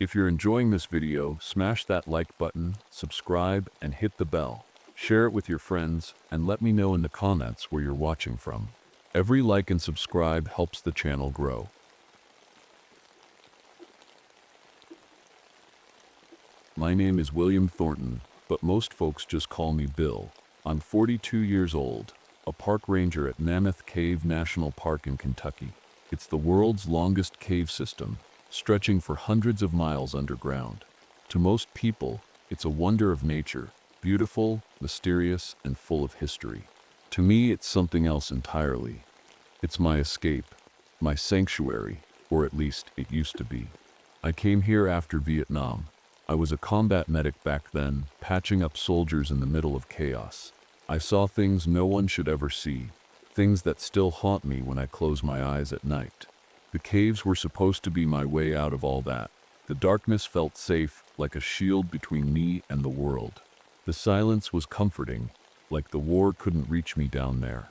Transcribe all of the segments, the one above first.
If you're enjoying this video, smash that like button, subscribe, and hit the bell. Share it with your friends, and let me know in the comments where you're watching from. Every like and subscribe helps the channel grow. My name is William Thornton, but most folks just call me Bill. I'm 42 years old, a park ranger at Mammoth Cave National Park in Kentucky. It's the world's longest cave system, stretching for hundreds of miles underground. To most people, it's a wonder of nature, beautiful, mysterious, and full of history. To me, it's something else entirely. It's my escape, my sanctuary, or at least it used to be. I came here after Vietnam. I was a combat medic back then, patching up soldiers in the middle of chaos. I saw things no one should ever see, things that still haunt me when I close my eyes at night. The caves were supposed to be my way out of all that. The darkness felt safe, like a shield between me and the world. The silence was comforting, like the war couldn't reach me down there.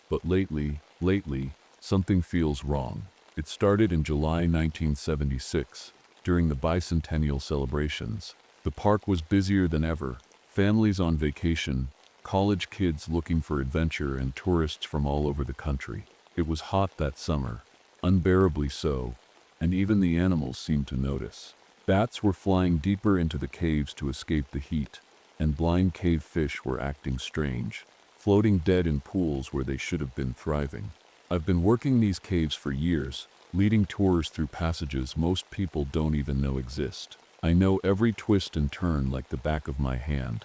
But lately, something feels wrong. It started in July 1976, during the bicentennial celebrations. The park was busier than ever, families on vacation, college kids looking for adventure, and tourists from all over the country. It was hot that summer, unbearably so, and even the animals seemed to notice. Bats were flying deeper into the caves to escape the heat, and blind cave fish were acting strange, floating dead in pools where they should have been thriving. I've been working these caves for years, leading tours through passages most people don't even know exist. I know every twist and turn like the back of my hand.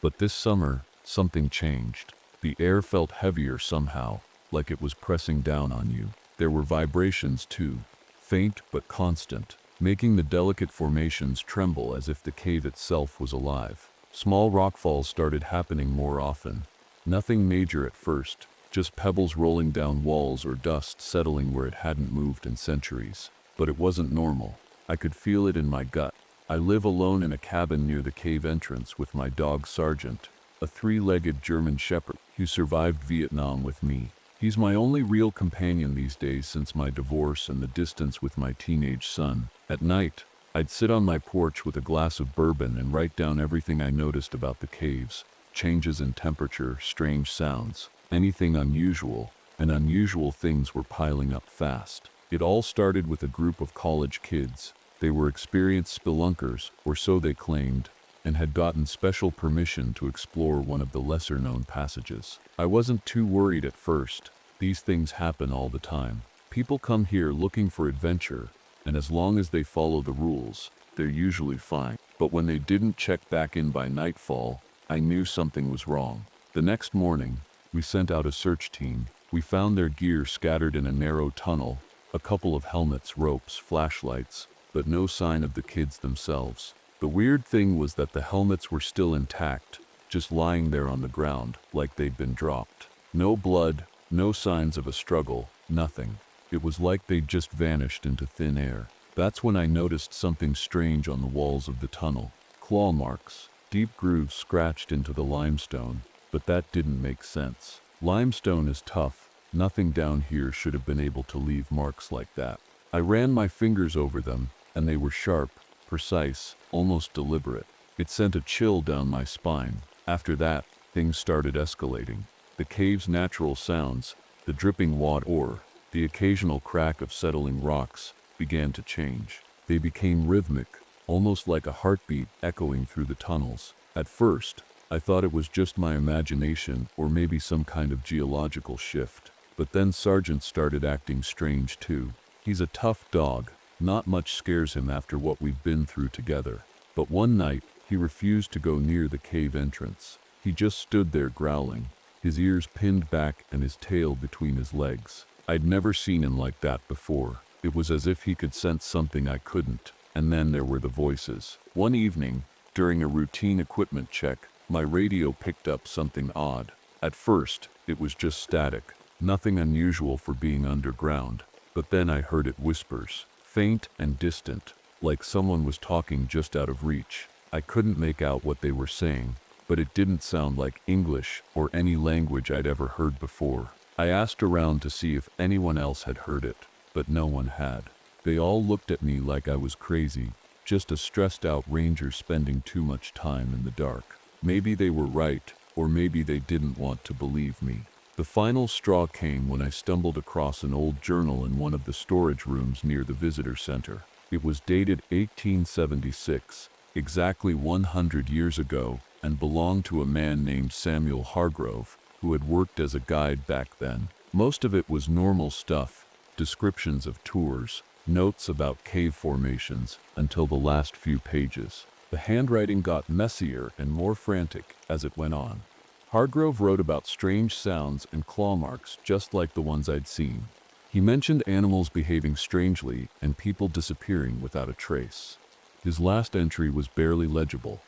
But this summer, something changed. The air felt heavier somehow, like it was pressing down on you. There were vibrations too, faint but constant, making the delicate formations tremble as if the cave itself was alive. Small rockfalls started happening more often. Nothing major at first, just pebbles rolling down walls or dust settling where it hadn't moved in centuries. But it wasn't normal. I could feel it in my gut. I live alone in a cabin near the cave entrance with my dog Sergeant, a three-legged German shepherd who survived Vietnam with me. He's my only real companion these days since my divorce and the distance with my teenage son. At night, I'd sit on my porch with a glass of bourbon and write down everything I noticed about the caves. Changes in temperature, strange sounds, anything unusual, and unusual things were piling up fast. It all started with a group of college kids. They were experienced spelunkers, or so they claimed, and had gotten special permission to explore one of the lesser-known passages. I wasn't too worried at first. These things happen all the time. People come here looking for adventure, and as long as they follow the rules, they're usually fine. But when they didn't check back in by nightfall, I knew something was wrong. The next morning, we sent out a search team. We found their gear scattered in a narrow tunnel, a couple of helmets, ropes, flashlights, but no sign of the kids themselves. The weird thing was that the helmets were still intact, just lying there on the ground, like they'd been dropped. No blood, no signs of a struggle, nothing. It was like they'd just vanished into thin air. That's when I noticed something strange on the walls of the tunnel. Claw marks, deep grooves scratched into the limestone, but that didn't make sense. Limestone is tough. Nothing down here should have been able to leave marks like that. I ran my fingers over them, and they were sharp, precise, almost deliberate. It sent a chill down my spine. After that, things started escalating. The cave's natural sounds, the dripping water, the occasional crack of settling rocks, began to change. They became rhythmic, almost like a heartbeat echoing through the tunnels. At first, I thought it was just my imagination or maybe some kind of geological shift. But then Sergeant started acting strange too. He's a tough dog. Not much scares him after what we've been through together. But one night, he refused to go near the cave entrance. He just stood there growling, his ears pinned back and his tail between his legs. I'd never seen him like that before. It was as if he could sense something I couldn't. And then there were the voices. One evening, during a routine equipment check, my radio picked up something odd. At first, it was just static, nothing unusual for being underground. But then I heard it whispers. Faint and distant, like someone was talking just out of reach. I couldn't make out what they were saying, but it didn't sound like English or any language I'd ever heard before. I asked around to see if anyone else had heard it, but no one had. They all looked at me like I was crazy, just a stressed-out ranger spending too much time in the dark. Maybe they were right, or maybe they didn't want to believe me. The final straw came when I stumbled across an old journal in one of the storage rooms near the visitor center. It was dated 1876, exactly 100 years ago, and belonged to a man named Samuel Hargrove, who had worked as a guide back then. Most of it was normal stuff, descriptions of tours, notes about cave formations, until the last few pages. The handwriting got messier and more frantic as it went on. Hargrove wrote about strange sounds and claw marks just like the ones I'd seen. He mentioned animals behaving strangely and people disappearing without a trace. His last entry was barely legible.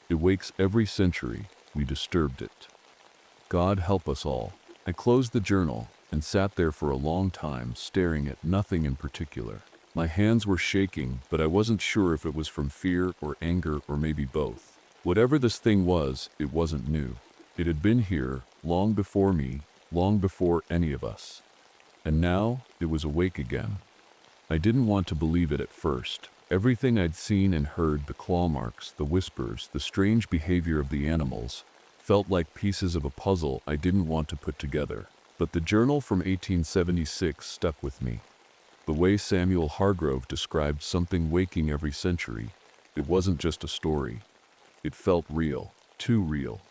It wakes every century, we disturbed it. God help us all. I closed the journal and sat there for a long time staring at nothing in particular. My hands were shaking, but I wasn't sure if it was from fear or anger or maybe both. Whatever this thing was, it wasn't new. It had been here, long before me, long before any of us. And now, it was awake again. I didn't want to believe it at first. Everything I'd seen and heard, the claw marks, the whispers, the strange behavior of the animals, felt like pieces of a puzzle I didn't want to put together. But the journal from 1876 stuck with me. The way Samuel Hargrove described something waking every century, it wasn't just a story. It felt real, too real.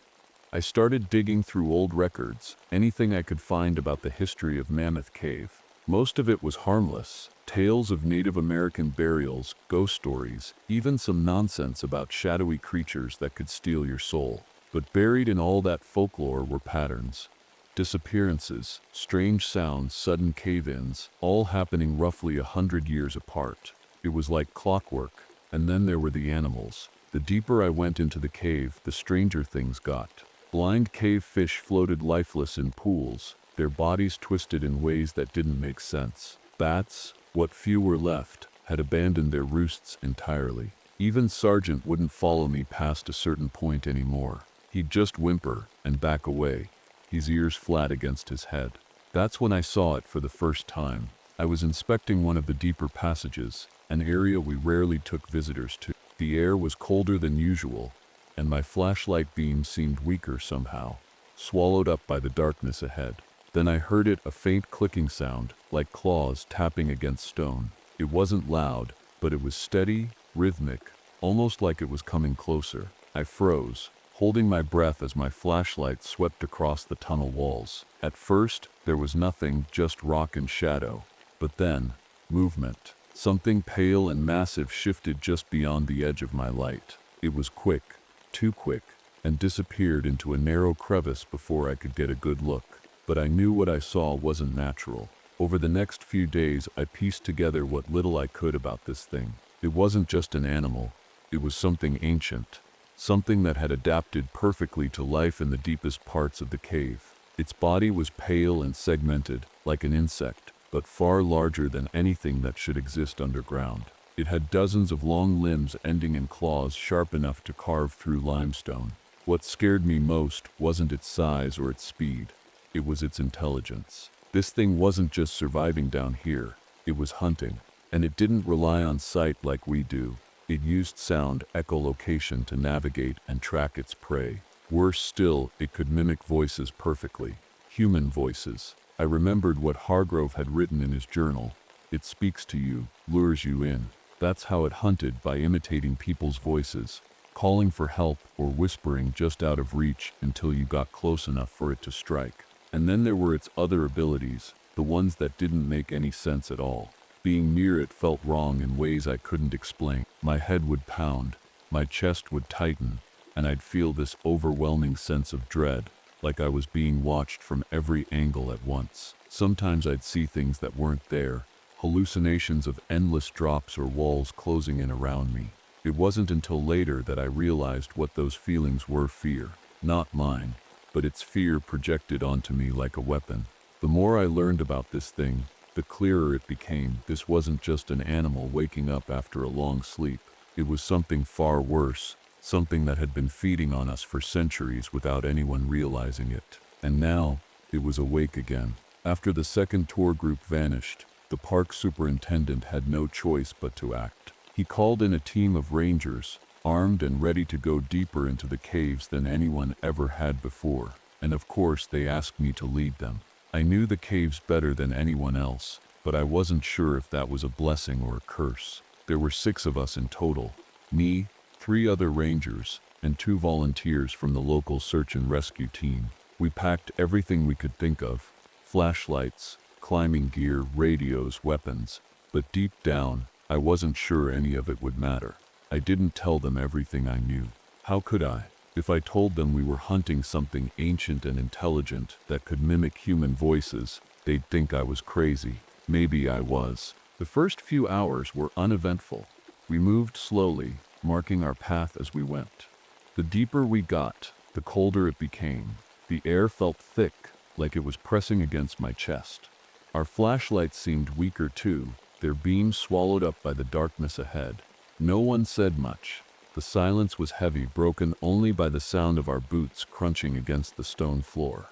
I started digging through old records, anything I could find about the history of Mammoth Cave. Most of it was harmless, tales of Native American burials, ghost stories, even some nonsense about shadowy creatures that could steal your soul. But buried in all that folklore were patterns. Disappearances, strange sounds, sudden cave-ins, all happening roughly 100 years apart. It was like clockwork. And then there were the animals. The deeper I went into the cave, the stranger things got. Blind cave fish floated lifeless in pools, their bodies twisted in ways that didn't make sense. Bats, what few were left, had abandoned their roosts entirely. Even Sargent wouldn't follow me past a certain point anymore. He'd just whimper and back away, his ears flat against his head. That's when I saw it for the first time. I was inspecting one of the deeper passages, an area we rarely took visitors to. The air was colder than usual, and my flashlight beam seemed weaker somehow, swallowed up by the darkness ahead. Then I heard it, a faint clicking sound, like claws tapping against stone. It wasn't loud, but it was steady, rhythmic, almost like it was coming closer. I froze, holding my breath as my flashlight swept across the tunnel walls. At first, there was nothing, just rock and shadow. But then, movement. Something pale and massive shifted just beyond the edge of my light. It was quick, too quick, and disappeared into a narrow crevice before I could get a good look. But I knew what I saw wasn't natural. Over the next few days, I pieced together what little I could about this thing. It wasn't just an animal. It was something ancient. Something that had adapted perfectly to life in the deepest parts of the cave. Its body was pale and segmented, like an insect, but far larger than anything that should exist underground. It had dozens of long limbs ending in claws sharp enough to carve through limestone. What scared me most wasn't its size or its speed. It was its intelligence. This thing wasn't just surviving down here. It was hunting. And it didn't rely on sight like we do. It used sound, echolocation to navigate and track its prey. Worse still, it could mimic voices perfectly. Human voices. I remembered what Hargrove had written in his journal. It speaks to you, lures you in. That's how it hunted, by imitating people's voices, calling for help or whispering just out of reach until you got close enough for it to strike. And then there were its other abilities, the ones that didn't make any sense at all. Being near it felt wrong in ways I couldn't explain. My head would pound, my chest would tighten, and I'd feel this overwhelming sense of dread, like I was being watched from every angle at once. Sometimes I'd see things that weren't there, hallucinations of endless drops or walls closing in around me. It wasn't until later that I realized what those feelings were: fear. Not mine, but its fear projected onto me like a weapon. The more I learned about this thing, the clearer it became. This wasn't just an animal waking up after a long sleep. It was something far worse, something that had been feeding on us for centuries without anyone realizing it. And now, it was awake again. After the second tour group vanished, the park superintendent had no choice but to act. He called in a team of rangers, armed and ready to go deeper into the caves than anyone ever had before, and of course they asked me to lead them. I knew the caves better than anyone else, but I wasn't sure if that was a blessing or a curse. There were 6 of us in total. Me, 3 other rangers, and 2 volunteers from the local search and rescue team. We packed everything we could think of: flashlights, climbing gear, radios, weapons. But deep down, I wasn't sure any of it would matter. I didn't tell them everything I knew. How could I? If I told them we were hunting something ancient and intelligent that could mimic human voices, they'd think I was crazy. Maybe I was. The first few hours were uneventful. We moved slowly, marking our path as we went. The deeper we got, the colder it became. The air felt thick, like it was pressing against my chest. Our flashlights seemed weaker too, their beams swallowed up by the darkness ahead. No one said much. The silence was heavy, broken only by the sound of our boots crunching against the stone floor.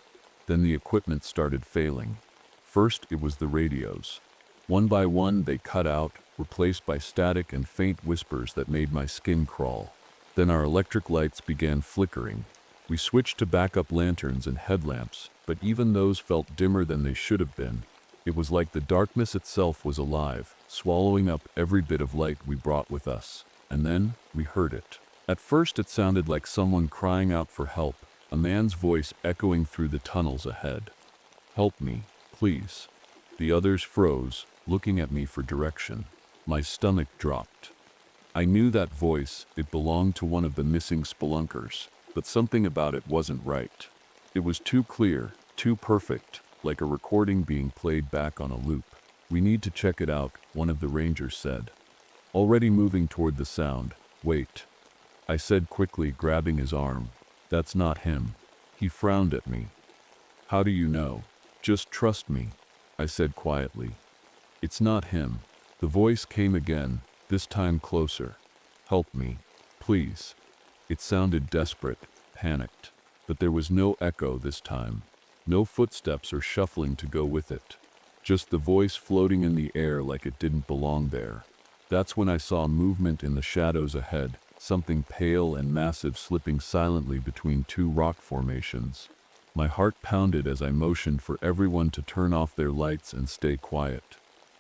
Then the equipment started failing. First, it was the radios. One by one, they cut out, replaced by static and faint whispers that made my skin crawl. Then our electric lights began flickering. We switched to backup lanterns and headlamps, but even those felt dimmer than they should have been. It was like the darkness itself was alive, swallowing up every bit of light we brought with us. And then, we heard it. At first it sounded like someone crying out for help, a man's voice echoing through the tunnels ahead. "Help me, please." The others froze, looking at me for direction. My stomach dropped. I knew that voice, it belonged to one of the missing spelunkers, but something about it wasn't right. It was too clear, too perfect, like a recording being played back on a loop. "We need to check it out," one of the rangers said. Already moving toward the sound. "Wait," I said quickly, grabbing his arm. "That's not him." He frowned at me. "How do you know?" "Just trust me," I said quietly. "It's not him." The voice came again, this time closer. "Help me, please." It sounded desperate, panicked, but there was no echo this time. No footsteps or shuffling to go with it. Just the voice floating in the air like it didn't belong there. That's when I saw movement in the shadows ahead, something pale and massive slipping silently between 2 rock formations. My heart pounded as I motioned for everyone to turn off their lights and stay quiet.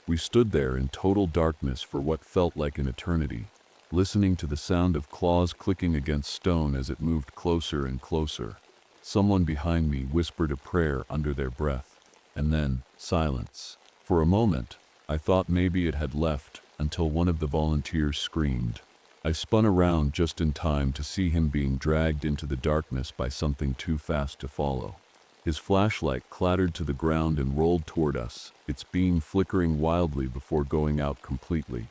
We stood there in total darkness for what felt like an eternity, listening to the sound of claws clicking against stone as it moved closer and closer. Someone behind me whispered a prayer under their breath, and then silence. For a moment, I thought maybe it had left, until one of the volunteers screamed. I spun around just in time to see him being dragged into the darkness by something too fast to follow. His flashlight clattered to the ground and rolled toward us, its beam flickering wildly before going out completely.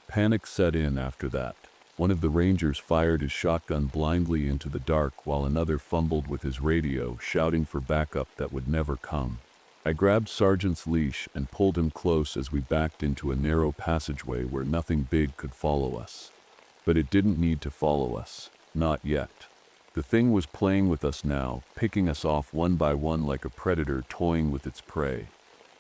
Panic set in after that. One of the rangers fired his shotgun blindly into the dark while another fumbled with his radio, shouting for backup that would never come. I grabbed Sergeant's leash and pulled him close as we backed into a narrow passageway where nothing big could follow us. But it didn't need to follow us. Not yet. The thing was playing with us now, picking us off one by one like a predator toying with its prey.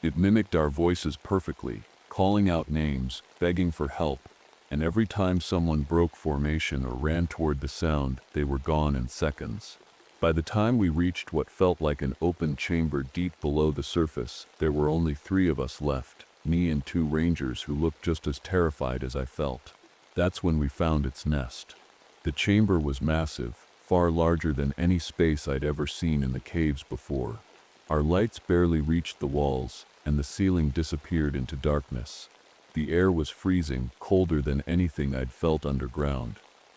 It mimicked our voices perfectly, calling out names, begging for help, and every time someone broke formation or ran toward the sound, they were gone in seconds. By the time we reached what felt like an open chamber deep below the surface, there were only 3 of us left, me and 2 rangers who looked just as terrified as I felt. That's when we found its nest. The chamber was massive, far larger than any space I'd ever seen in the caves before. Our lights barely reached the walls, and the ceiling disappeared into darkness. The air was freezing, colder than anything I'd felt underground.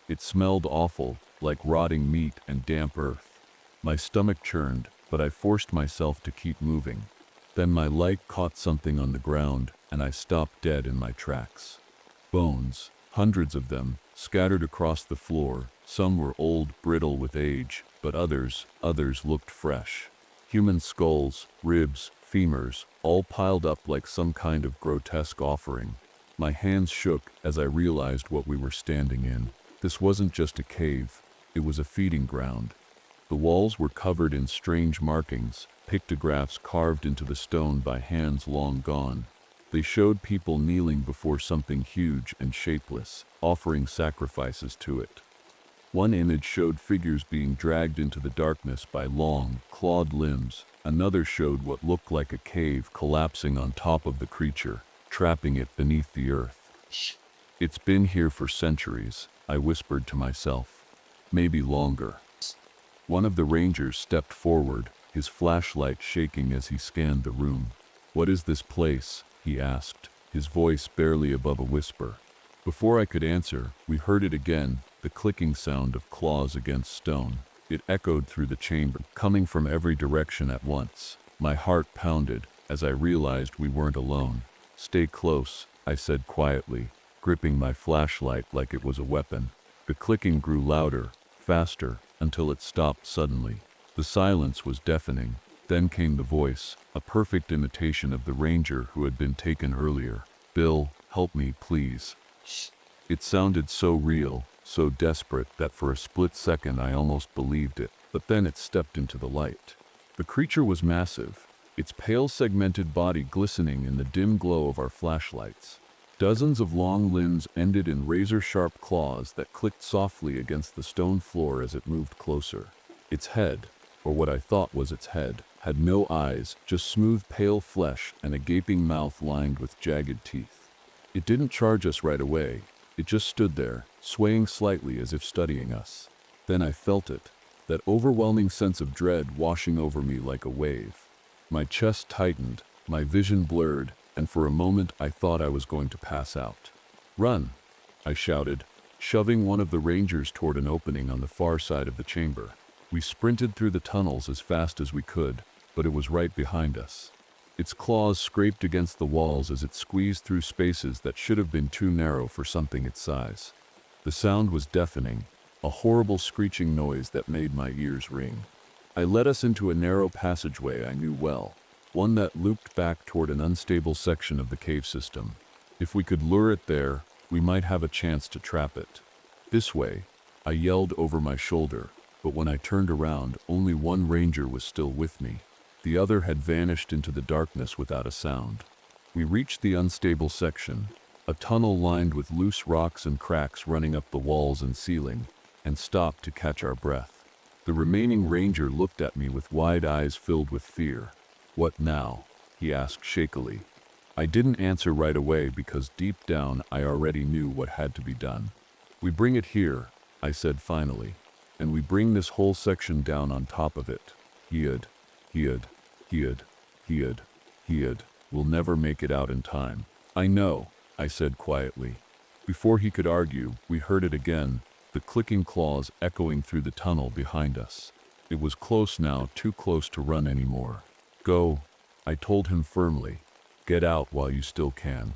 It smelled awful, like rotting meat and damp earth. My stomach churned, but I forced myself to keep moving. Then my light caught something on the ground, and I stopped dead in my tracks. Bones, hundreds of them, scattered across the floor. Some were old, brittle with age, but others looked fresh. Human skulls, ribs, femurs, all piled up like some kind of grotesque offering. My hands shook as I realized what we were standing in. This wasn't just a cave, it was a feeding ground. The walls were covered in strange markings, pictographs carved into the stone by hands long gone. They showed people kneeling before something huge and shapeless, offering sacrifices to it. One image showed figures being dragged into the darkness by long, clawed limbs. Another showed what looked like a cave collapsing on top of the creature, trapping it beneath the earth. "It's been here for centuries," I whispered to myself. "Maybe longer." One of the rangers stepped forward, his flashlight shaking as he scanned the room. "What is this place?" he asked, his voice barely above a whisper. Before I could answer, we heard it again, the clicking sound of claws against stone. It echoed through the chamber, coming from every direction at once. My heart pounded as I realized we weren't alone. "Stay close," I said quietly, gripping my flashlight like it was a weapon. The clicking grew louder, faster, until it stopped suddenly. The silence was deafening. Then came the voice, a perfect imitation of the ranger who had been taken earlier. "Bill, help me, please." It sounded so real, so desperate that for a split second I almost believed it, but then it stepped into the light. The creature was massive, its pale segmented body glistening in the dim glow of our flashlights. Dozens of long limbs ended in razor-sharp claws that clicked softly against the stone floor as it moved closer. Its head, or what I thought was its head, had no eyes, just smooth pale flesh and a gaping mouth lined with jagged teeth. It didn't charge us right away. It just stood there, swaying slightly as if studying us. Then I felt it, that overwhelming sense of dread washing over me like a wave. My chest tightened, my vision blurred, and for a moment I thought I was going to pass out. "Run!" I shouted, shoving one of the rangers toward an opening on the far side of the chamber. We sprinted through the tunnels as fast as we could, but it was right behind us. Its claws scraped against the walls as it squeezed through spaces that should have been too narrow for something its size. The sound was deafening, a horrible screeching noise that made my ears ring. I led us into a narrow passageway I knew well, one that looped back toward an unstable section of the cave system. If we could lure it there, we might have a chance to trap it. "This way," I yelled over my shoulder, but when I turned around, only one ranger was still with me. The other had vanished into the darkness without a sound. We reached the unstable section, a tunnel lined with loose rocks and cracks running up the walls and ceiling, and stopped to catch our breath. The remaining ranger looked at me with wide eyes filled with fear. "What now?" he asked shakily. I didn't answer right away because deep down I already knew what had to be done. "We bring it here," I said finally, "and we bring this whole section down on top of it. He'd. We'll never make it out in time." "I know," I said quietly. Before he could argue, we heard it again, the clicking claws echoing through the tunnel behind us. It was close now, too close to run anymore. "Go," I told him firmly. "Get out while you still can."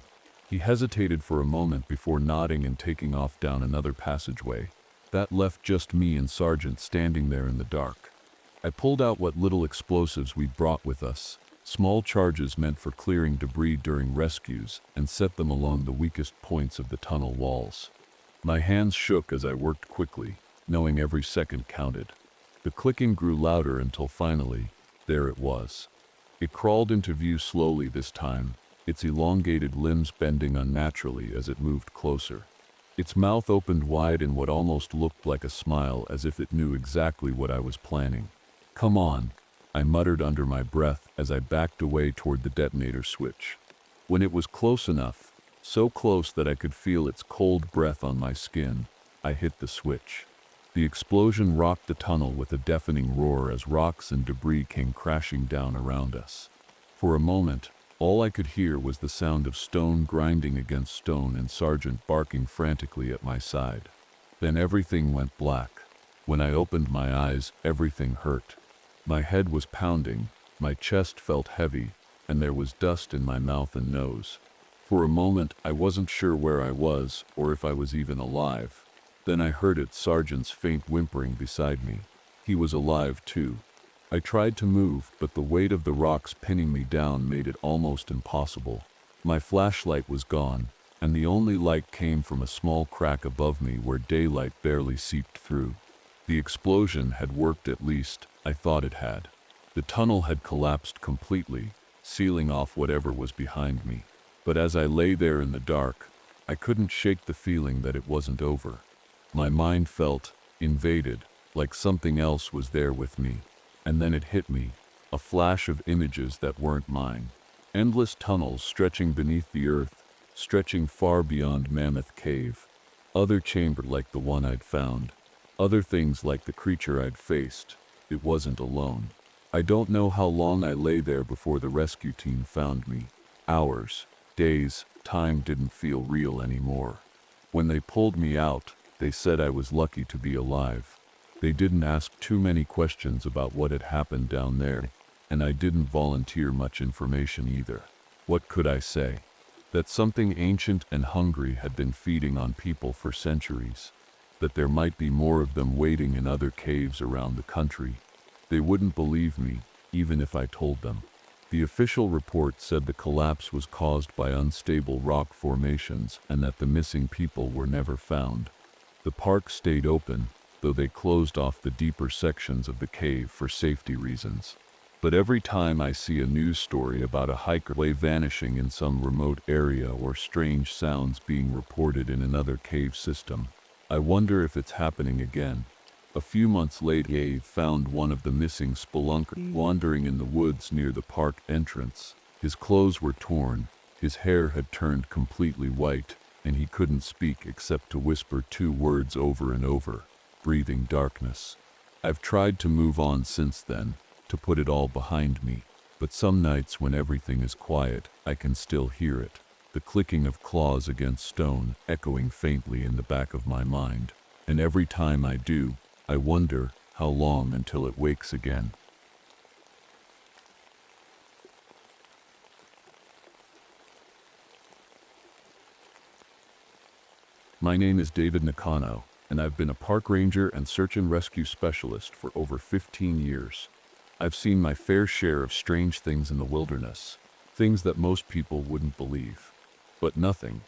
He hesitated for a moment before nodding and taking off down another passageway. That left just me and Sergeant standing there in the dark. I pulled out what little explosives we'd brought with us, small charges meant for clearing debris during rescues, and set them along the weakest points of the tunnel walls. My hands shook as I worked quickly, knowing every second counted. The clicking grew louder until finally, there it was. It crawled into view slowly this time, its elongated limbs bending unnaturally as it moved closer. Its mouth opened wide in what almost looked like a smile, as if it knew exactly what I was planning. "Come on," I muttered under my breath as I backed away toward the detonator switch. When it was close enough, so close that I could feel its cold breath on my skin, I hit the switch. The explosion rocked the tunnel with a deafening roar as rocks and debris came crashing down around us. For a moment, all I could hear was the sound of stone grinding against stone and Sergeant barking frantically at my side. Then everything went black. When I opened my eyes, everything hurt. My head was pounding, my chest felt heavy, and there was dust in my mouth and nose. For a moment, I wasn't sure where I was or if I was even alive. Then I heard it, Sergeant's faint whimpering beside me. He was alive too. I tried to move, but the weight of the rocks pinning me down made it almost impossible. My flashlight was gone, and the only light came from a small crack above me where daylight barely seeped through. The explosion had worked, at least, I thought it had. The tunnel had collapsed completely, sealing off whatever was behind me. But as I lay there in the dark, I couldn't shake the feeling that it wasn't over. My mind felt invaded, like something else was there with me. And then it hit me, a flash of images that weren't mine. Endless tunnels stretching beneath the earth, stretching far beyond Mammoth Cave. Other chamber like the one I'd found. Other things like the creature I'd faced. It wasn't alone. I don't know how long I lay there before the rescue team found me. Hours, days, time didn't feel real anymore. When they pulled me out, they said I was lucky to be alive. They didn't ask too many questions about what had happened down there, and I didn't volunteer much information either. What could I say? That something ancient and hungry had been feeding on people for centuries. That there might be more of them waiting in other caves around the country. They wouldn't believe me, even if I told them. The official report said the collapse was caused by unstable rock formations and that the missing people were never found. The park stayed open, though they closed off the deeper sections of the cave for safety reasons. But every time I see a news story about a hiker vanishing in some remote area or strange sounds being reported in another cave system, I wonder if it's happening again. A few months later, Dave found one of the missing spelunkers wandering in the woods near the park entrance. His clothes were torn, his hair had turned completely white, and he couldn't speak except to whisper 2 words over and over, breathing darkness. I've tried to move on since then, to put it all behind me, but some nights when everything is quiet, I can still hear it, the clicking of claws against stone echoing faintly in the back of my mind, and every time I do, I wonder how long until it wakes again. My name is David Nakano, and I've been a park ranger and search and rescue specialist for over 15 years. I've seen my fair share of strange things in the wilderness, things that most people wouldn't believe. But nothing,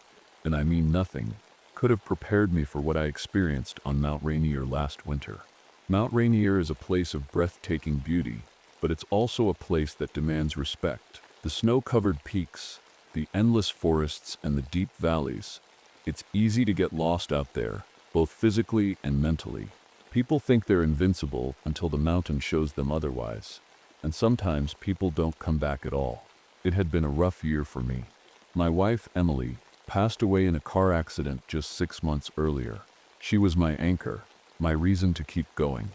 and I mean nothing, could have prepared me for what I experienced on Mount Rainier last winter. Mount Rainier is a place of breathtaking beauty, but it's also a place that demands respect. The snow-covered peaks, the endless forests, and the deep valleys. It's easy to get lost out there, both physically and mentally. People think they're invincible until the mountain shows them otherwise, and sometimes people don't come back at all. It had been a rough year for me. My wife, Emily, passed away in a car accident just 6 months earlier. She was my anchor, my reason to keep going.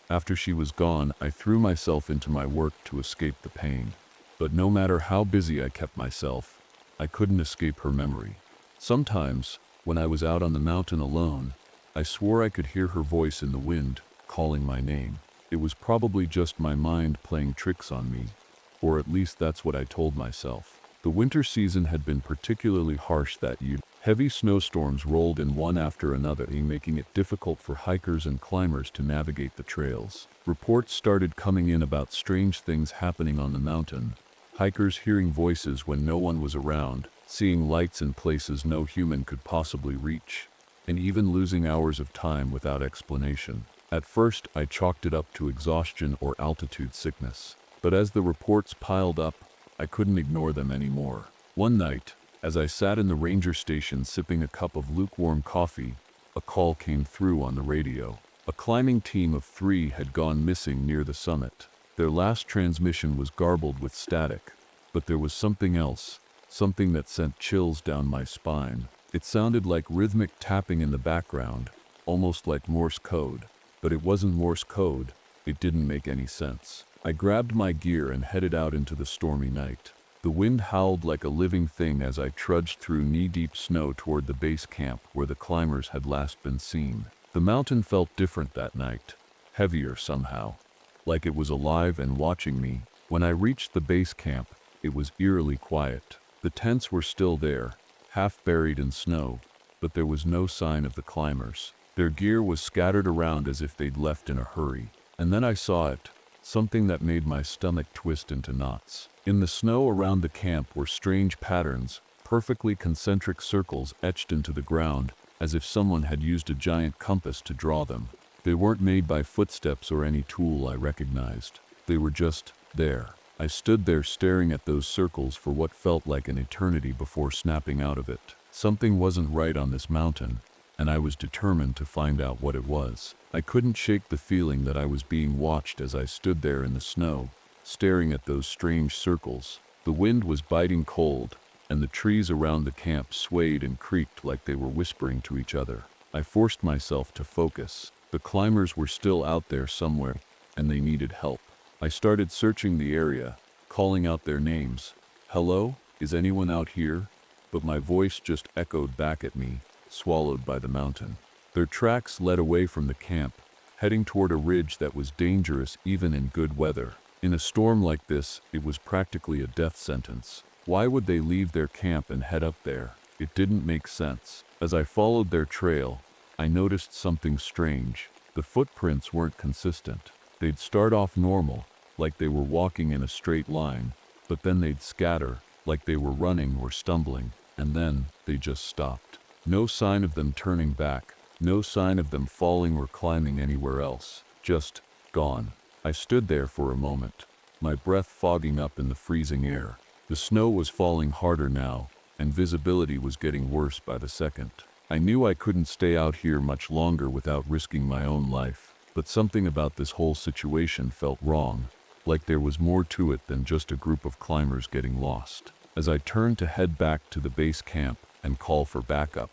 After she was gone, I threw myself into my work to escape the pain. But no matter how busy I kept myself, I couldn't escape her memory. Sometimes, when I was out on the mountain alone, I swore I could hear her voice in the wind, calling my name. It was probably just my mind playing tricks on me, or at least that's what I told myself. The winter season had been particularly harsh that year. Heavy snowstorms rolled in one after another, making it difficult for hikers and climbers to navigate the trails. Reports started coming in about strange things happening on the mountain. Hikers hearing voices when no one was around, seeing lights in places no human could possibly reach, and even losing hours of time without explanation. At first, I chalked it up to exhaustion or altitude sickness. But as the reports piled up, I couldn't ignore them anymore. One night, as I sat in the ranger station sipping a cup of lukewarm coffee, a call came through on the radio. A climbing team of 3 had gone missing near the summit. Their last transmission was garbled with static, but there was something else, something that sent chills down my spine. It sounded like rhythmic tapping in the background, almost like Morse code. But it wasn't Morse code. It didn't make any sense. I grabbed my gear and headed out into the stormy night. The wind howled like a living thing as I trudged through knee-deep snow toward the base camp where the climbers had last been seen. The mountain felt different that night, heavier somehow, like it was alive and watching me. When I reached the base camp, it was eerily quiet. The tents were still there, half buried in snow, but there was no sign of the climbers. Their gear was scattered around as if they'd left in a hurry. And then I saw it, something that made my stomach twist into knots. In the snow around the camp were strange patterns, perfectly concentric circles etched into the ground, as if someone had used a giant compass to draw them. They weren't made by footsteps or any tool I recognized. They were just there. I stood there staring at those circles for what felt like an eternity before snapping out of it. Something wasn't right on this mountain, and I was determined to find out what it was. I couldn't shake the feeling that I was being watched as I stood there in the snow, staring at those strange circles. The wind was biting cold, and the trees around the camp swayed and creaked like they were whispering to each other. I forced myself to focus. The climbers were still out there somewhere, and they needed help. I started searching the area, calling out their names. "Hello? Is anyone out here?" But my voice just echoed back at me, swallowed by the mountain. Their tracks led away from the camp, heading toward a ridge that was dangerous even in good weather. In a storm like this, it was practically a death sentence. Why would they leave their camp and head up there? It didn't make sense. As I followed their trail, I noticed something strange. The footprints weren't consistent. They'd start off normal, like they were walking in a straight line, but then they'd scatter, like they were running or stumbling, and then they just stopped. No sign of them turning back, no sign of them falling or climbing anywhere else, just gone. I stood there for a moment, my breath fogging up in the freezing air. The snow was falling harder now, and visibility was getting worse by the second. I knew I couldn't stay out here much longer without risking my own life, but something about this whole situation felt wrong, like there was more to it than just a group of climbers getting lost. As I turned to head back to the base camp and call for backup,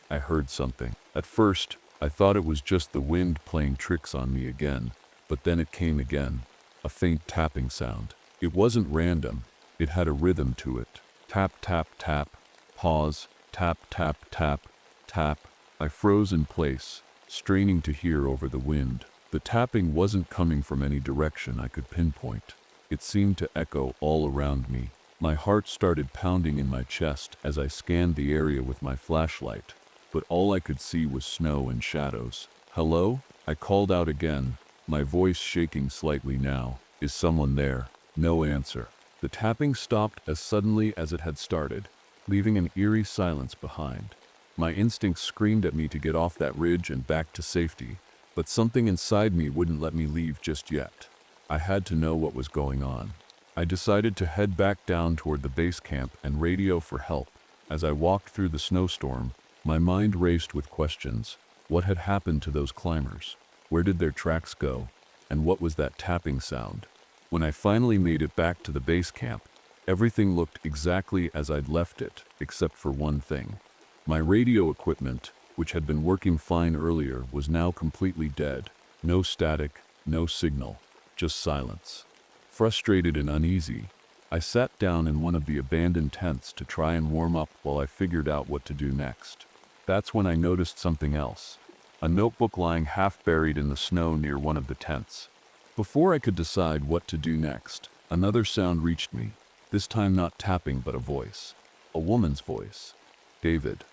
I heard something. At first, I thought it was just the wind playing tricks on me again, but then it came again, a faint tapping sound. It wasn't random, it had a rhythm to it. Tap, tap, tap, pause, tap, tap, tap, tap. I froze in place, straining to hear over the wind. The tapping wasn't coming from any direction I could pinpoint. It seemed to echo all around me. My heart started pounding in my chest as I scanned the area with my flashlight, but all I could see was snow and shadows. "Hello?" I called out again, my voice shaking slightly now. "Is someone there?" No answer. The tapping stopped as suddenly as it had started, leaving an eerie silence behind. My instincts screamed at me to get off that ridge and back to safety, but something inside me wouldn't let me leave just yet. I had to know what was going on. I decided to head back down toward the base camp and radio for help. As I walked through the snowstorm, my mind raced with questions. What had happened to those climbers? Where did their tracks go? And what was that tapping sound? When I finally made it back to the base camp, everything looked exactly as I'd left it, except for one thing. My radio equipment, which had been working fine earlier, was now completely dead. No static, no signal, just silence. Frustrated and uneasy, I sat down in one of the abandoned tents to try and warm up while I figured out what to do next. That's when I noticed something else. A notebook lying half buried in the snow near one of the tents. Before I could decide what to do next, another sound reached me, this time not tapping but a voice. A woman's voice. "David."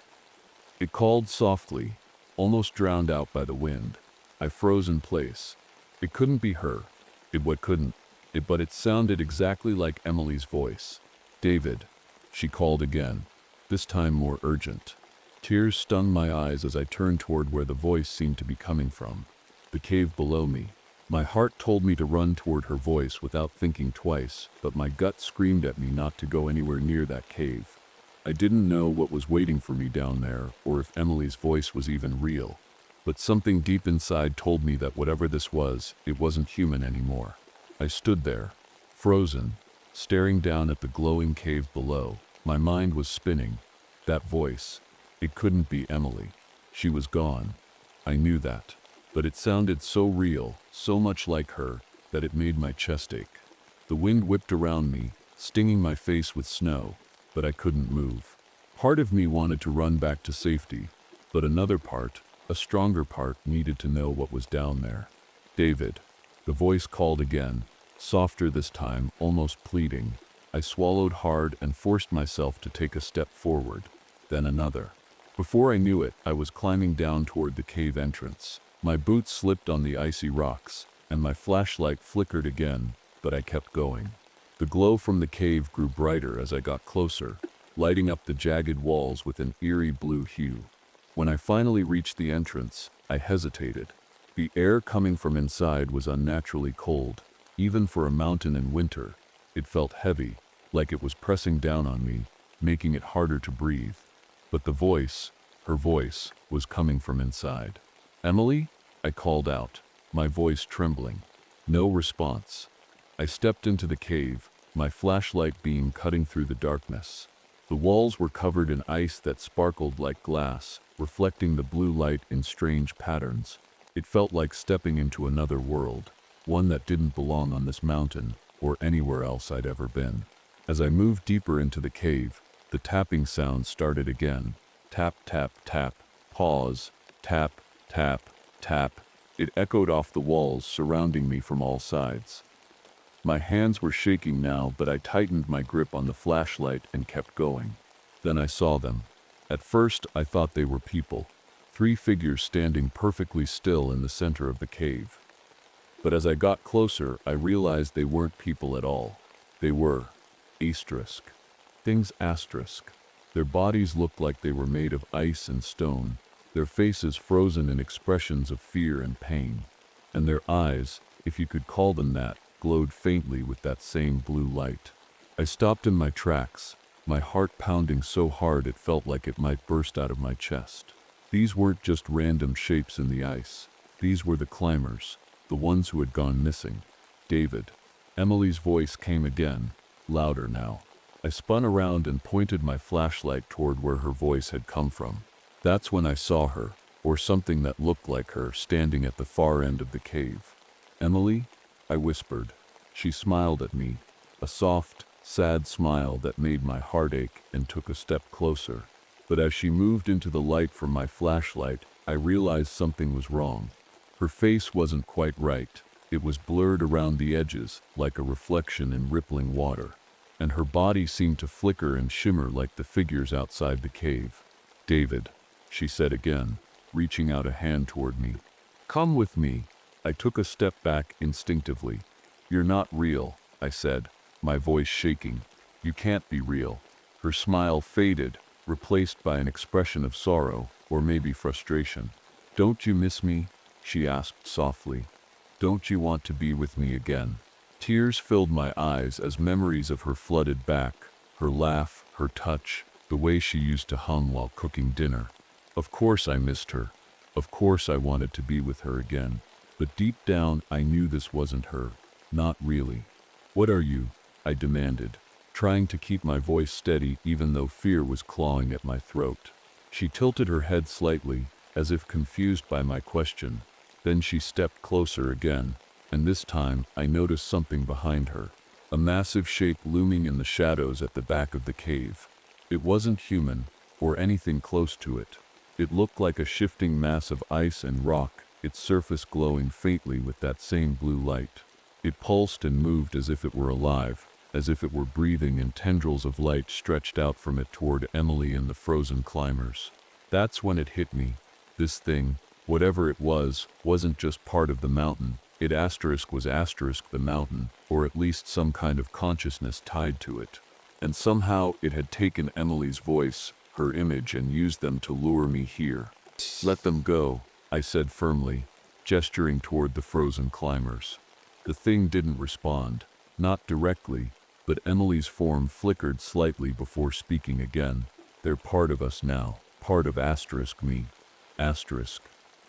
It called softly, almost drowned out by the wind. I froze in place. It couldn't be her. But it sounded exactly like Emily's voice. "David," she called again, this time more urgent. Tears stung my eyes as I turned toward where the voice seemed to be coming from. The cave below me. My heart told me to run toward her voice without thinking twice, but my gut screamed at me not to go anywhere near that cave. I didn't know what was waiting for me down there, or if Emily's voice was even real. But something deep inside told me that whatever this was, it wasn't human anymore. I stood there, frozen, staring down at the glowing cave below. My mind was spinning. That voice, it couldn't be Emily. She was gone. I knew that. But it sounded so real, so much like her, that it made my chest ache. The wind whipped around me, stinging my face with snow, but I couldn't move. Part of me wanted to run back to safety, but another part, a stronger part, needed to know what was down there. "David." The voice called again, softer this time, almost pleading. I swallowed hard and forced myself to take a step forward, then another. Before I knew it, I was climbing down toward the cave entrance. My boots slipped on the icy rocks, and my flashlight flickered again, but I kept going. The glow from the cave grew brighter as I got closer, lighting up the jagged walls with an eerie blue hue. When I finally reached the entrance, I hesitated. The air coming from inside was unnaturally cold, even for a mountain in winter. It felt heavy, like it was pressing down on me, making it harder to breathe. But the voice, her voice, was coming from inside. "Emily?" I called out, my voice trembling. No response. I stepped into the cave, my flashlight beam cutting through the darkness. The walls were covered in ice that sparkled like glass, reflecting the blue light in strange patterns. It felt like stepping into another world, one that didn't belong on this mountain or anywhere else I'd ever been. As I moved deeper into the cave, the tapping sound started again. Tap, tap, tap, pause, tap, tap, tap. It echoed off the walls surrounding me from all sides. My hands were shaking now, but I tightened my grip on the flashlight and kept going. Then I saw them. At first, I thought they were people, 3 figures standing perfectly still in the center of the cave. But as I got closer, I realized they weren't people at all. They were asterisk. Things asterisk. Their bodies looked like they were made of ice and stone, their faces frozen in expressions of fear and pain. And their eyes, if you could call them that, glowed faintly with that same blue light. I stopped in my tracks, my heart pounding so hard it felt like it might burst out of my chest. These weren't just random shapes in the ice. These were the climbers, the ones who had gone missing. David. Emily's voice came again, louder now. I spun around and pointed my flashlight toward where her voice had come from. That's when I saw her, or something that looked like her, standing at the far end of the cave. "Emily?" I whispered. She smiled at me, a soft, sad smile that made my heart ache, and took a step closer. But as she moved into the light from my flashlight, I realized something was wrong. Her face wasn't quite right. It was blurred around the edges, like a reflection in rippling water. And her body seemed to flicker and shimmer like the figures outside the cave. "David," she said again, reaching out a hand toward me. "Come with me." I took a step back instinctively. "You're not real," I said, my voice shaking. "You can't be real." Her smile faded, replaced by an expression of sorrow, or maybe frustration. "Don't you miss me?" she asked softly. "Don't you want to be with me again?" Tears filled my eyes as memories of her flooded back, her laugh, her touch, the way she used to hum while cooking dinner. Of course I missed her. Of course I wanted to be with her again. But deep down I knew this wasn't her. Not really. "What are you?" I demanded, trying to keep my voice steady even though fear was clawing at my throat. She tilted her head slightly, as if confused by my question. Then she stepped closer again, and this time I noticed something behind her. A massive shape looming in the shadows at the back of the cave. It wasn't human, or anything close to it. It looked like a shifting mass of ice and rock, its surface glowing faintly with that same blue light. It pulsed and moved as if it were alive, as if it were breathing, and tendrils of light stretched out from it toward Emily and the frozen climbers. That's when it hit me. This thing, whatever it was, wasn't just part of the mountain. It was the mountain, or at least some kind of consciousness tied to it. And somehow it had taken Emily's voice, her image, and used them to lure me here. "Let them go," I said firmly, gesturing toward the frozen climbers. The thing didn't respond, not directly, but Emily's form flickered slightly before speaking again. "They're part of us now, part of me.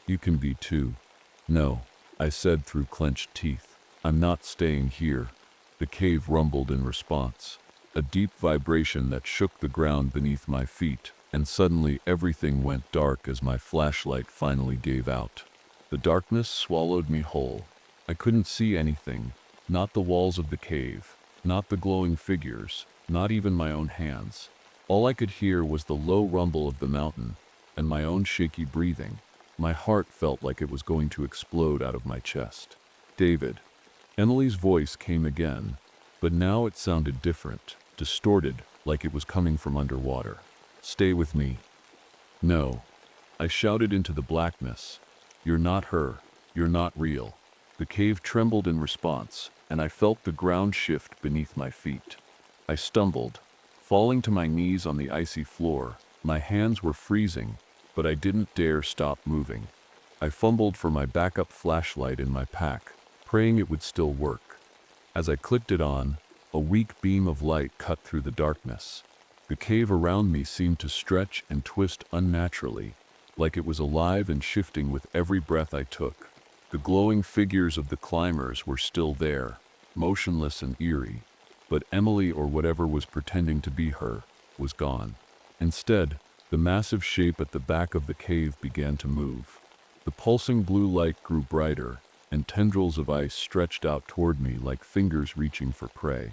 You can be too." "No," I said through clenched teeth. "I'm not staying here." The cave rumbled in response, a deep vibration that shook the ground beneath my feet, and suddenly everything went dark as my flashlight finally gave out. The darkness swallowed me whole. I couldn't see anything, not the walls of the cave, not the glowing figures, not even my own hands. All I could hear was the low rumble of the mountain, and my own shaky breathing. My heart felt like it was going to explode out of my chest. "David." Emily's voice came again, but now it sounded different, distorted, like it was coming from underwater. "Stay with me." "No." I shouted into the blackness. "You're not her. You're not real." The cave trembled in response, and I felt the ground shift beneath my feet. I stumbled, falling to my knees on the icy floor. My hands were freezing, but I didn't dare stop moving. I fumbled for my backup flashlight in my pack, praying it would still work. As I clicked it on, A weak beam of light cut through the darkness. The cave around me seemed to stretch and twist unnaturally, like it was alive and shifting with every breath I took. The glowing figures of the climbers were still there, motionless and eerie, but Emily, or whatever was pretending to be her, was gone. Instead, the massive shape at the back of the cave began to move. The pulsing blue light grew brighter, and tendrils of ice stretched out toward me like fingers reaching for prey.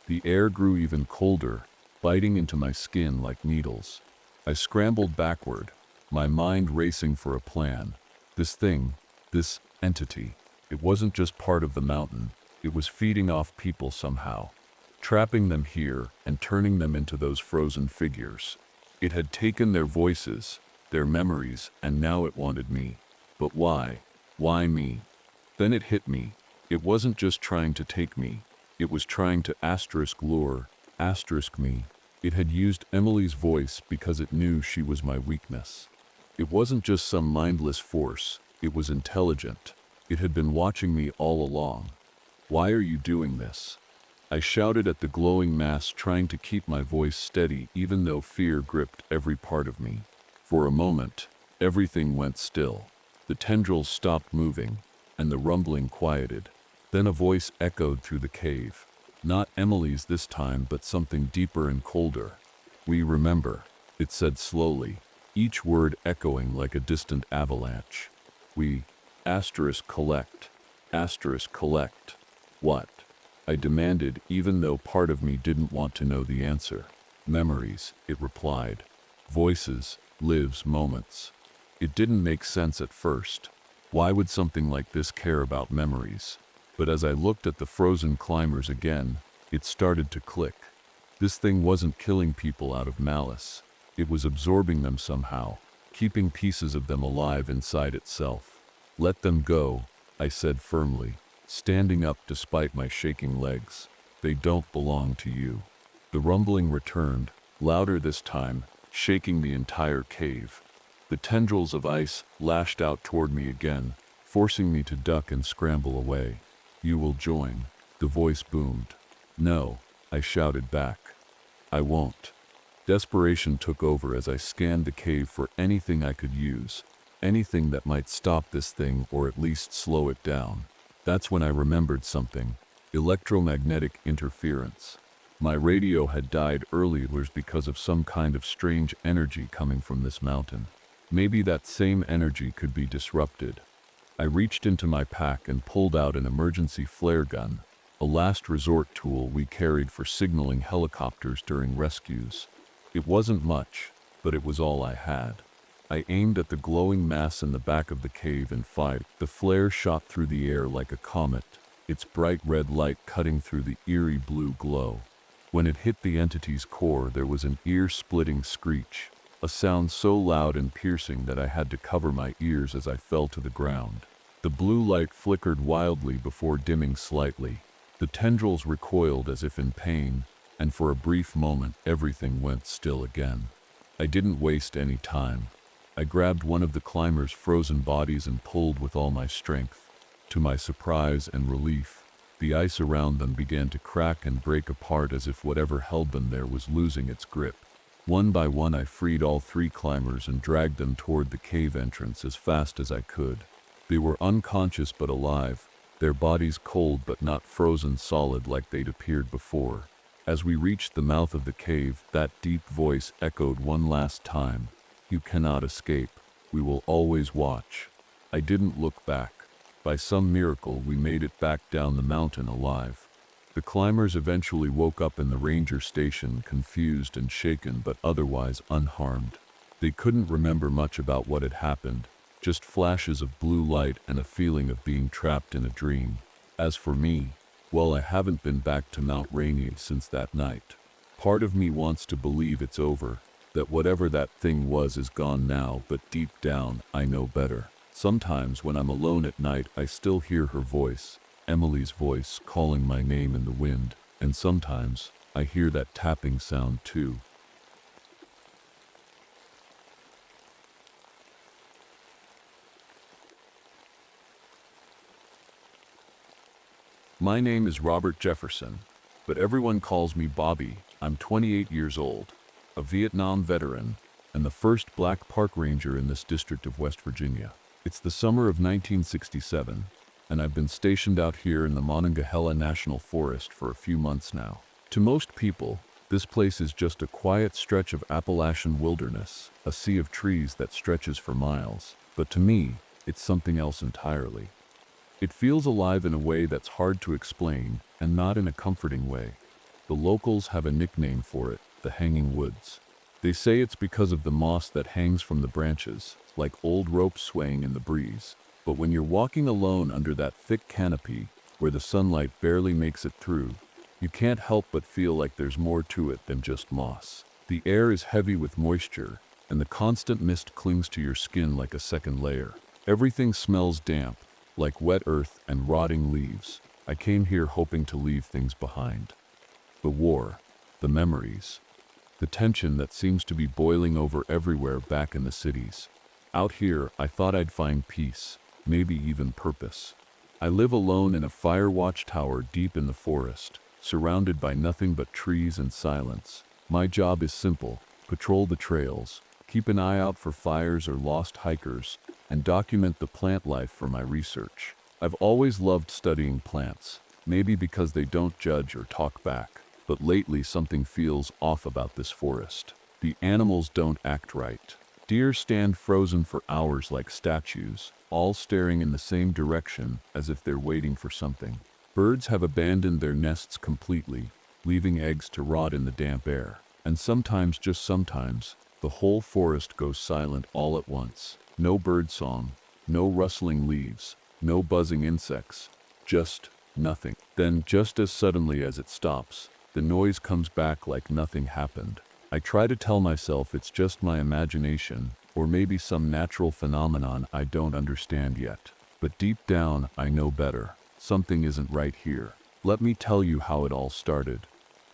The air grew even colder, biting into my skin like needles. I scrambled backward, my mind racing for a plan. This thing, this entity, it wasn't just part of the mountain, it was feeding off people somehow, trapping them here and turning them into those frozen figures. It had taken their voices, their memories, and now it wanted me. But why? Why me? Then it hit me. It wasn't just trying to take me. It was trying to lure me. It had used Emily's voice because it knew she was my weakness. It wasn't just some mindless force. It was intelligent. It had been watching me all along. Why are you doing this? I shouted at the glowing mass, trying to keep my voice steady even though fear gripped every part of me. For a moment, everything went still. The tendrils stopped moving, and the rumbling quieted. Then a voice echoed through the cave. Not Emily's this time, but something deeper and colder. "We remember," it said slowly, each word echoing like a distant avalanche. "We, collect, collect. What?" I demanded, even though part of me didn't want to know the answer. "Memories," it replied. "Voices, lives, moments." It didn't make sense at first. Why would something like this care about memories? But as I looked at the frozen climbers again, it started to click. This thing wasn't killing people out of malice. It was absorbing them somehow, keeping pieces of them alive inside itself. "Let them go," I said firmly, standing up despite my shaking legs. "They don't belong to you." The rumbling returned, louder this time, shaking the entire cave. The tendrils of ice lashed out toward me again, forcing me to duck and scramble away. "You will join," the voice boomed. "No," I shouted back. "I won't." Desperation took over as I scanned the cave for anything I could use, anything that might stop this thing or at least slow it down. That's when I remembered something: electromagnetic interference. My radio had died earlier because of some kind of strange energy coming from this mountain. Maybe that same energy could be disrupted. I reached into my pack and pulled out an emergency flare gun, a last resort tool we carried for signaling helicopters during rescues. It wasn't much, but it was all I had. I aimed at the glowing mass in the back of the cave and fired. The flare shot through the air like a comet, its bright red light cutting through the eerie blue glow. When it hit the entity's core, there was an ear-splitting screech, a sound so loud and piercing that I had to cover my ears as I fell to the ground. The blue light flickered wildly before dimming slightly. The tendrils recoiled as if in pain, and for a brief moment everything went still again. I didn't waste any time. I grabbed one of the climbers' frozen bodies and pulled with all my strength. To my surprise and relief, the ice around them began to crack and break apart as if whatever held them there was losing its grip. One by one I freed all 3 climbers and dragged them toward the cave entrance as fast as I could. They were unconscious but alive, their bodies cold but not frozen solid like they'd appeared before. As we reached the mouth of the cave, that deep voice echoed one last time: "You cannot escape. We will always watch." I didn't look back. By some miracle, we made it back down the mountain alive. The climbers eventually woke up in the ranger station, confused and shaken but otherwise unharmed. They couldn't remember much about what had happened, just flashes of blue light and a feeling of being trapped in a dream. As for me, well, I haven't been back to Mount Rainier since that night. Part of me wants to believe it's over, that whatever that thing was is gone now, but deep down, I know better. Sometimes when I'm alone at night, I still hear her voice, Emily's voice, calling my name in the wind, and sometimes I hear that tapping sound too. My name is Robert Jefferson. but everyone calls me Bobby. I'm 28 years old, a Vietnam veteran, and the first black park ranger in this district of West Virginia. It's the summer of 1967, and I've been stationed out here in the Monongahela National Forest for a few months now. To most people, this place is just a quiet stretch of Appalachian wilderness, a sea of trees that stretches for miles. But to me, it's something else entirely. It feels alive in a way that's hard to explain, and not in a comforting way. The locals have a nickname for it, the Hanging Woods. They say it's because of the moss that hangs from the branches, like old ropes swaying in the breeze. But when you're walking alone under that thick canopy, where the sunlight barely makes it through, you can't help but feel like there's more to it than just moss. The air is heavy with moisture, and the constant mist clings to your skin like a second layer. Everything smells damp, like wet earth and rotting leaves. I came here hoping to leave things behind. The war, the memories, the tension that seems to be boiling over everywhere back in the cities. Out here, I thought I'd find peace, maybe even purpose. I live alone in a fire watch tower deep in the forest, surrounded by nothing but trees and silence. My job is simple: patrol the trails, keep an eye out for fires or lost hikers, and document the plant life for my research. I've always loved studying plants, maybe because they don't judge or talk back. But lately something feels off about this forest. The animals don't act right. Deer stand frozen for hours like statues, all staring in the same direction as if they're waiting for something. Birds have abandoned their nests completely, leaving eggs to rot in the damp air. And sometimes, just sometimes, the whole forest goes silent all at once. No bird song, no rustling leaves, no buzzing insects, just nothing. Then, just as suddenly as it stops, the noise comes back like nothing happened. I try to tell myself it's just my imagination, or maybe some natural phenomenon I don't understand yet. But deep down, I know better. Something isn't right here. Let me tell you how it all started.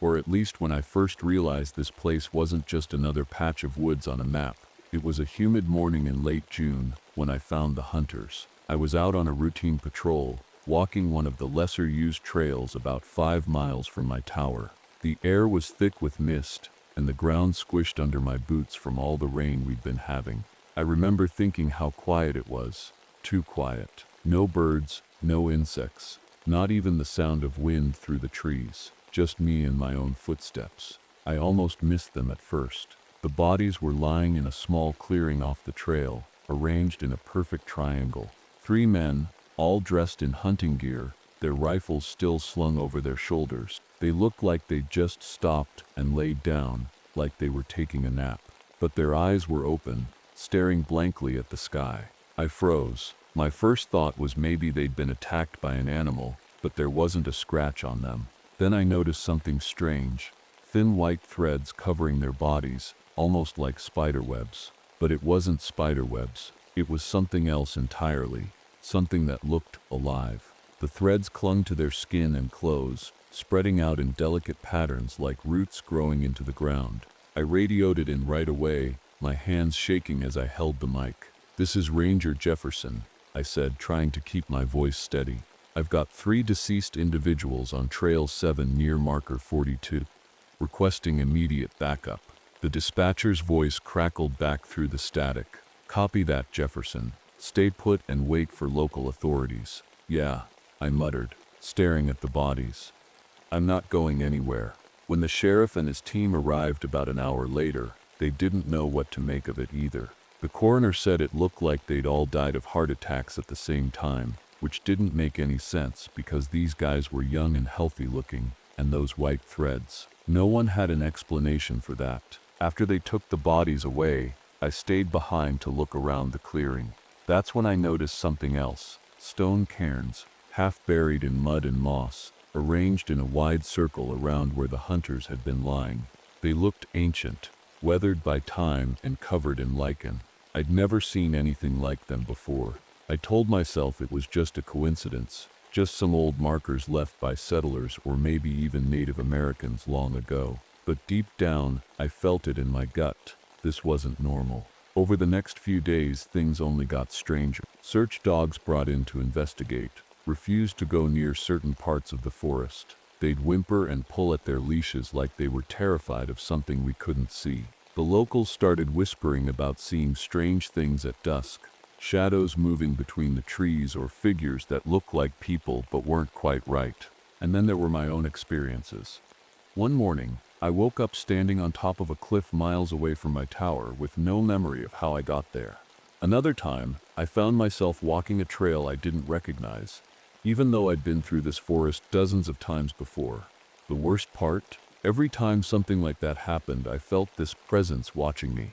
Or at least when I first realized this place wasn't just another patch of woods on a map. It was a humid morning in late June when I found the hunters. I was out on a routine patrol, walking one of the lesser-used trails about 5 miles from my tower. The air was thick with mist, and the ground squished under my boots from all the rain we'd been having. I remember thinking how quiet it was. Too quiet. No birds, no insects, not even the sound of wind through the trees. Just me and my own footsteps. I almost missed them at first. The bodies were lying in a small clearing off the trail, arranged in a perfect triangle. 3 men, all dressed in hunting gear, their rifles still slung over their shoulders. They looked like they'd just stopped and laid down, like they were taking a nap. But their eyes were open, staring blankly at the sky. I froze. My first thought was maybe they'd been attacked by an animal, but there wasn't a scratch on them. Then I noticed something strange. Thin white threads covering their bodies, almost like spider webs. But it wasn't spider webs. It was something else entirely. Something that looked alive. The threads clung to their skin and clothes, spreading out in delicate patterns like roots growing into the ground. I radioed it in right away, my hands shaking as I held the mic. "This is Ranger Jefferson," I said, trying to keep my voice steady. "I've got 3 deceased individuals on Trail 7 near marker 42, requesting immediate backup." The dispatcher's voice crackled back through the static. "Copy that, Jefferson. Stay put and wait for local authorities." "Yeah," I muttered, staring at the bodies. "I'm not going anywhere." When the sheriff and his team arrived about an hour later, they didn't know what to make of it either. The coroner said it looked like they'd all died of heart attacks at the same time, which didn't make any sense because these guys were young and healthy looking, and those white threads. No one had an explanation for that. After they took the bodies away, I stayed behind to look around the clearing. That's when I noticed something else. Stone cairns, half buried in mud and moss, arranged in a wide circle around where the hunters had been lying. They looked ancient, weathered by time and covered in lichen. I'd never seen anything like them before. I told myself it was just a coincidence, just some old markers left by settlers or maybe even Native Americans long ago. But deep down, I felt it in my gut. This wasn't normal. Over the next few days, things only got stranger. Search dogs brought in to investigate refused to go near certain parts of the forest. They'd whimper and pull at their leashes like they were terrified of something we couldn't see. The locals started whispering about seeing strange things at dusk, shadows moving between the trees or figures that looked like people but weren't quite right. And then there were my own experiences. One morning, I woke up standing on top of a cliff miles away from my tower with no memory of how I got there. Another time, I found myself walking a trail I didn't recognize, even though I'd been through this forest dozens of times before. The worst part? Every time something like that happened, I felt this presence watching me.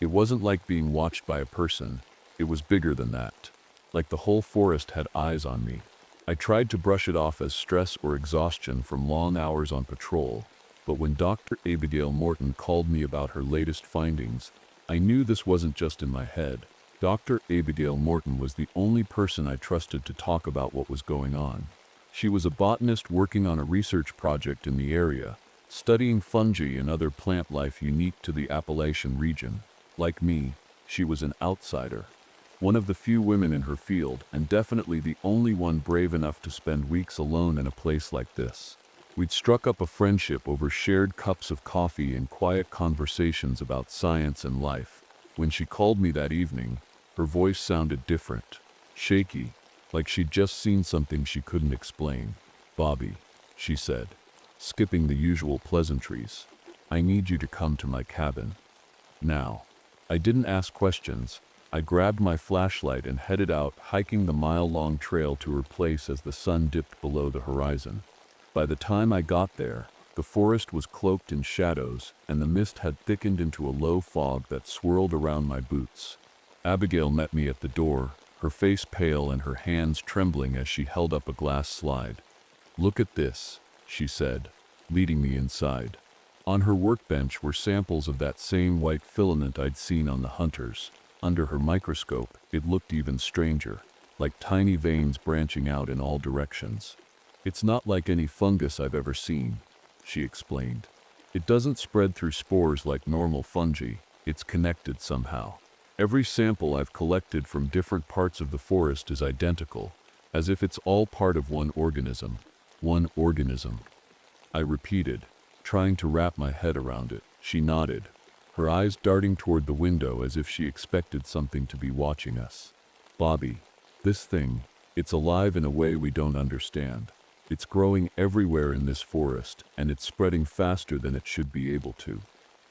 It wasn't like being watched by a person. It was bigger than that. Like the whole forest had eyes on me. I tried to brush it off as stress or exhaustion from long hours on patrol, but when Dr. Abigail Morton called me about her latest findings, I knew this wasn't just in my head. Dr. Abigail Morton was the only person I trusted to talk about what was going on. She was a botanist working on a research project in the area, studying fungi and other plant life unique to the Appalachian region. Like me, she was an outsider. One of the few women in her field, and definitely the only one brave enough to spend weeks alone in a place like this. We'd struck up a friendship over shared cups of coffee and quiet conversations about science and life. When she called me that evening, her voice sounded different, shaky, like she'd just seen something she couldn't explain. "Bobby," she said, skipping the usual pleasantries, "I need you to come to my cabin. Now." I didn't ask questions. I grabbed my flashlight and headed out, hiking the mile-long trail to her place as the sun dipped below the horizon. By the time I got there, the forest was cloaked in shadows, and the mist had thickened into a low fog that swirled around my boots. Abigail met me at the door, her face pale and her hands trembling as she held up a glass slide. "Look at this," she said, leading me inside. On her workbench were samples of that same white filament I'd seen on the hunters. Under her microscope, it looked even stranger, like tiny veins branching out in all directions. "It's not like any fungus I've ever seen," she explained. "It doesn't spread through spores like normal fungi. It's connected somehow. Every sample I've collected from different parts of the forest is identical, as if it's all part of one organism." "One organism," I repeated, trying to wrap my head around it. She nodded, her eyes darting toward the window as if she expected something to be watching us. "Bobby, this thing, it's alive in a way we don't understand. It's growing everywhere in this forest, and it's spreading faster than it should be able to."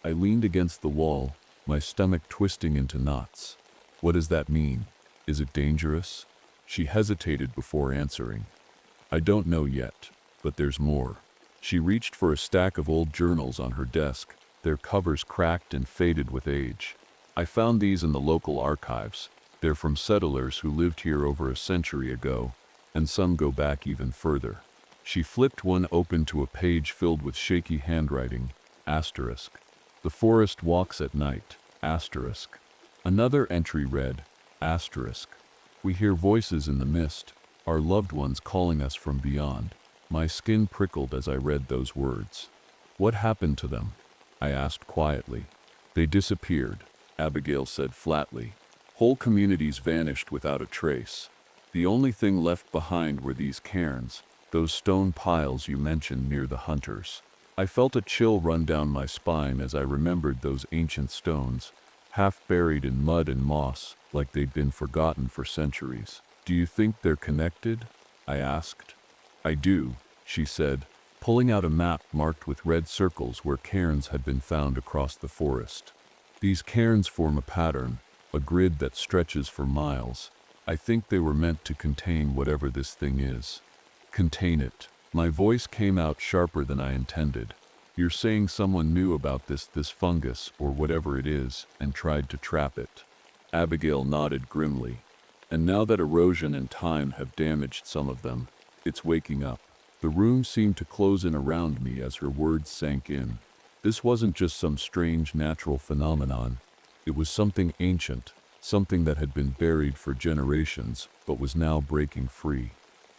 I leaned against the wall, my stomach twisting into knots. "What does that mean? Is it dangerous?" She hesitated before answering. "I don't know yet, but there's more." She reached for a stack of old journals on her desk, their covers cracked and faded with age. "I found these in the local archives. They're from settlers who lived here over a century ago, and some go back even further." She flipped one open to a page filled with shaky handwriting, asterisk. "The forest walks at night, asterisk." Another entry read, asterisk. "We hear voices in the mist, our loved ones calling us from beyond." My skin prickled as I read those words. "What happened to them?" I asked quietly. "They disappeared," Abigail said flatly. "Whole communities vanished without a trace. The only thing left behind were these cairns, those stone piles you mentioned near the hunters." I felt a chill run down my spine as I remembered those ancient stones, half buried in mud and moss, like they'd been forgotten for centuries. "Do you think they're connected?" I asked. "I do," she said, pulling out a map marked with red circles where cairns had been found across the forest. "These cairns form a pattern, a grid that stretches for miles. I think they were meant to contain whatever this thing is." "Contain it." My voice came out sharper than I intended. "You're saying someone knew about this fungus, or whatever it is, and tried to trap it." Abigail nodded grimly. "And now that erosion and time have damaged some of them, it's waking up." The room seemed to close in around me as her words sank in. This wasn't just some strange natural phenomenon. It was something ancient, something that had been buried for generations, but was now breaking free.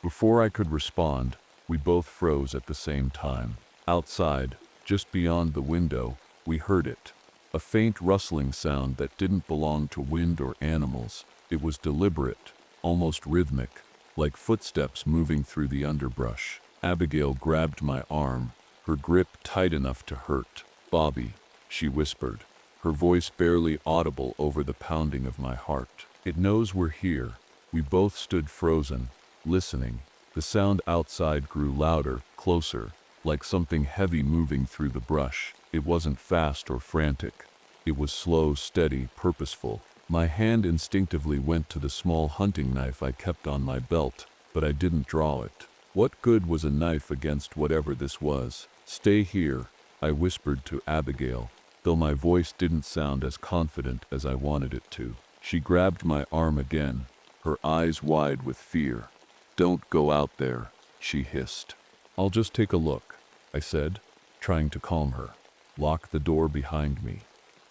Before I could respond, we both froze at the same time. Outside, just beyond the window, we heard it. A faint rustling sound that didn't belong to wind or animals. It was deliberate, almost rhythmic, like footsteps moving through the underbrush. Abigail grabbed my arm, her grip tight enough to hurt. "Bobby," she whispered, her voice barely audible over the pounding of my heart. "It knows we're here." We both stood frozen, listening. The sound outside grew louder, closer, like something heavy moving through the brush. It wasn't fast or frantic. It was slow, steady, purposeful. My hand instinctively went to the small hunting knife I kept on my belt, but I didn't draw it. What good was a knife against whatever this was? "Stay here," I whispered to Abigail, though my voice didn't sound as confident as I wanted it to. She grabbed my arm again, her eyes wide with fear. "Don't go out there," she hissed. "I'll just take a look," I said, trying to calm her. "Lock the door behind me."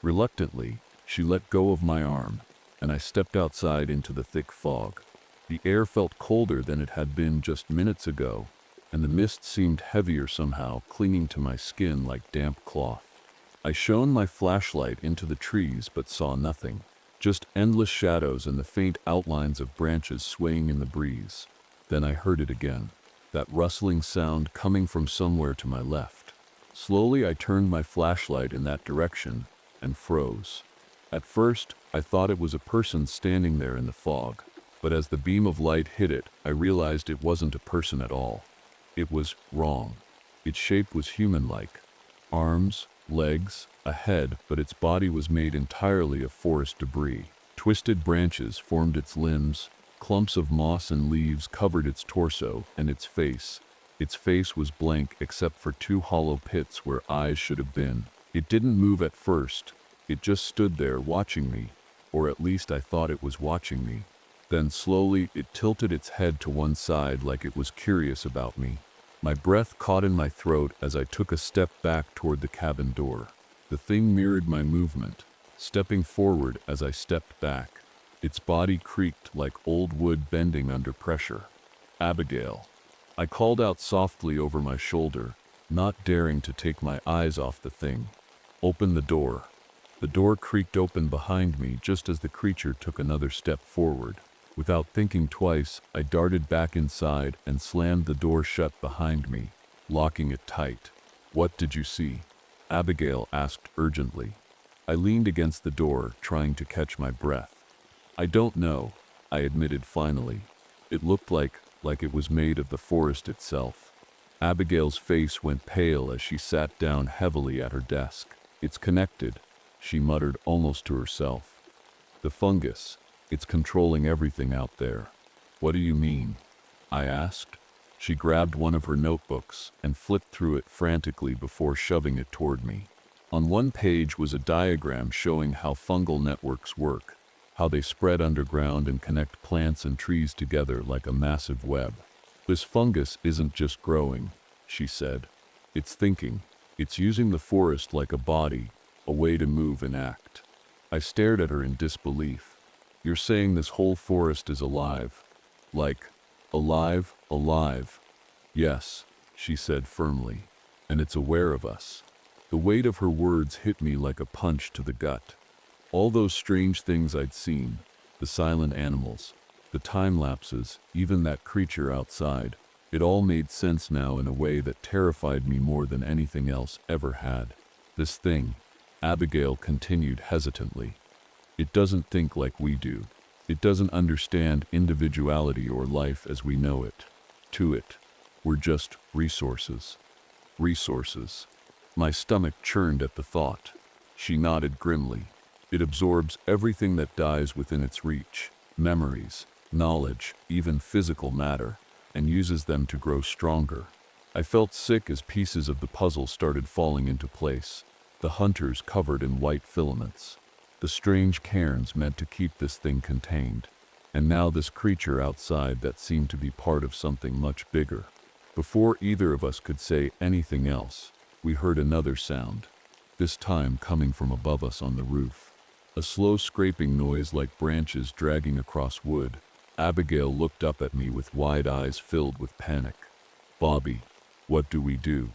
Reluctantly, she let go of my arm, and I stepped outside into the thick fog. The air felt colder than it had been just minutes ago, and the mist seemed heavier somehow, clinging to my skin like damp cloth. I shone my flashlight into the trees but saw nothing, just endless shadows and the faint outlines of branches swaying in the breeze. Then I heard it again, that rustling sound coming from somewhere to my left. Slowly I turned my flashlight in that direction and froze. At first, I thought it was a person standing there in the fog, but as the beam of light hit it, I realized it wasn't a person at all. It was wrong. Its shape was human-like. Arms, legs, a head, but its body was made entirely of forest debris. Twisted branches formed its limbs, clumps of moss and leaves covered its torso and its face. Its face was blank except for two hollow pits where eyes should have been. It didn't move at first. It just stood there watching me, or at least I thought it was watching me. Then slowly it tilted its head to one side like it was curious about me. My breath caught in my throat as I took a step back toward the cabin door. The thing mirrored my movement, stepping forward as I stepped back. Its body creaked like old wood bending under pressure. "Abigail." I called out softly over my shoulder, not daring to take my eyes off the thing. "Open the door." The door creaked open behind me just as the creature took another step forward. Without thinking twice, I darted back inside and slammed the door shut behind me, locking it tight. "What did you see?" Abigail asked urgently. I leaned against the door, trying to catch my breath. "I don't know," I admitted finally. "It looked like it was made of the forest itself." Abigail's face went pale as she sat down heavily at her desk. "It's connected," she muttered almost to herself. "The fungus, it's controlling everything out there." "What do you mean?" I asked. She grabbed one of her notebooks and flipped through it frantically before shoving it toward me. On one page was a diagram showing how fungal networks work, how they spread underground and connect plants and trees together like a massive web. "This fungus isn't just growing," she said. "It's thinking. It's using the forest like a body, a way to move and act." I stared at her in disbelief. "You're saying this whole forest is alive? Like, alive, alive?" "Yes," she said firmly, "and it's aware of us." The weight of her words hit me like a punch to the gut. All those strange things I'd seen, the silent animals, the time lapses, even that creature outside, it all made sense now in a way that terrified me more than anything else ever had. "This thing," Abigail continued hesitantly, "it doesn't think like we do. It doesn't understand individuality or life as we know it. To it, we're just resources." Resources. My stomach churned at the thought. She nodded grimly. "It absorbs everything that dies within its reach, memories, knowledge, even physical matter, and uses them to grow stronger." I felt sick as pieces of the puzzle started falling into place. The hunters covered in white filaments. The strange cairns meant to keep this thing contained. And now this creature outside that seemed to be part of something much bigger. Before either of us could say anything else, we heard another sound, this time coming from above us on the roof. A slow scraping noise like branches dragging across wood. Abigail looked up at me with wide eyes filled with panic. "Bobby, what do we do?"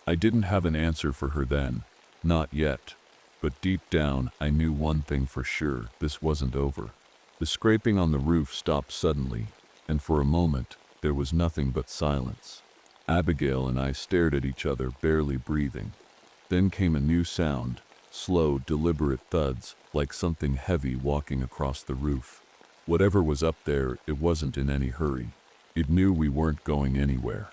I didn't have an answer for her then, not yet. But deep down, I knew one thing for sure, this wasn't over. The scraping on the roof stopped suddenly, and for a moment, there was nothing but silence. Abigail and I stared at each other, barely breathing. Then came a new sound, slow, deliberate thuds, like something heavy walking across the roof. Whatever was up there, it wasn't in any hurry. It knew we weren't going anywhere.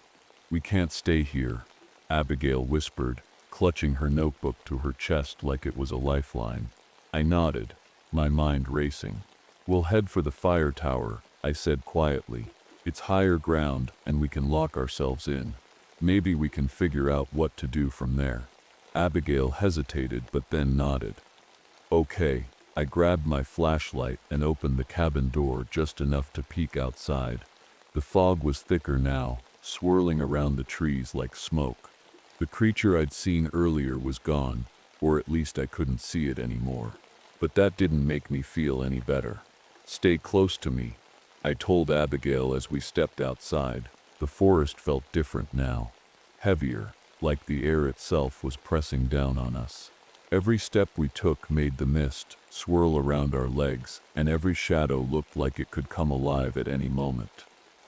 "We can't stay here," Abigail whispered, clutching her notebook to her chest like it was a lifeline. I nodded, my mind racing. "We'll head for the fire tower," I said quietly. "It's higher ground and we can lock ourselves in. Maybe we can figure out what to do from there." Abigail hesitated but then nodded. "Okay." I grabbed my flashlight and opened the cabin door just enough to peek outside. The fog was thicker now, swirling around the trees like smoke. The creature I'd seen earlier was gone, or at least I couldn't see it anymore. But that didn't make me feel any better. "Stay close to me," I told Abigail as we stepped outside. The forest felt different now, heavier, like the air itself was pressing down on us. Every step we took made the mist swirl around our legs, and every shadow looked like it could come alive at any moment.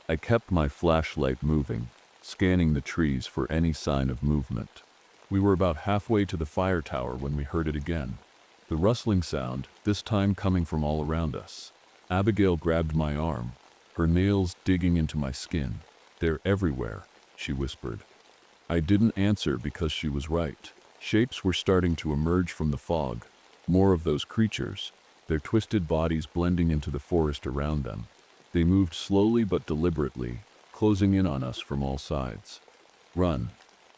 I kept my flashlight moving, scanning the trees for any sign of movement. We were about halfway to the fire tower when we heard it again. The rustling sound, this time coming from all around us. Abigail grabbed my arm, her nails digging into my skin. "They're everywhere," she whispered. I didn't answer because she was right. Shapes were starting to emerge from the fog, more of those creatures, their twisted bodies blending into the forest around them. They moved slowly but deliberately, closing in on us from all sides. "Run,"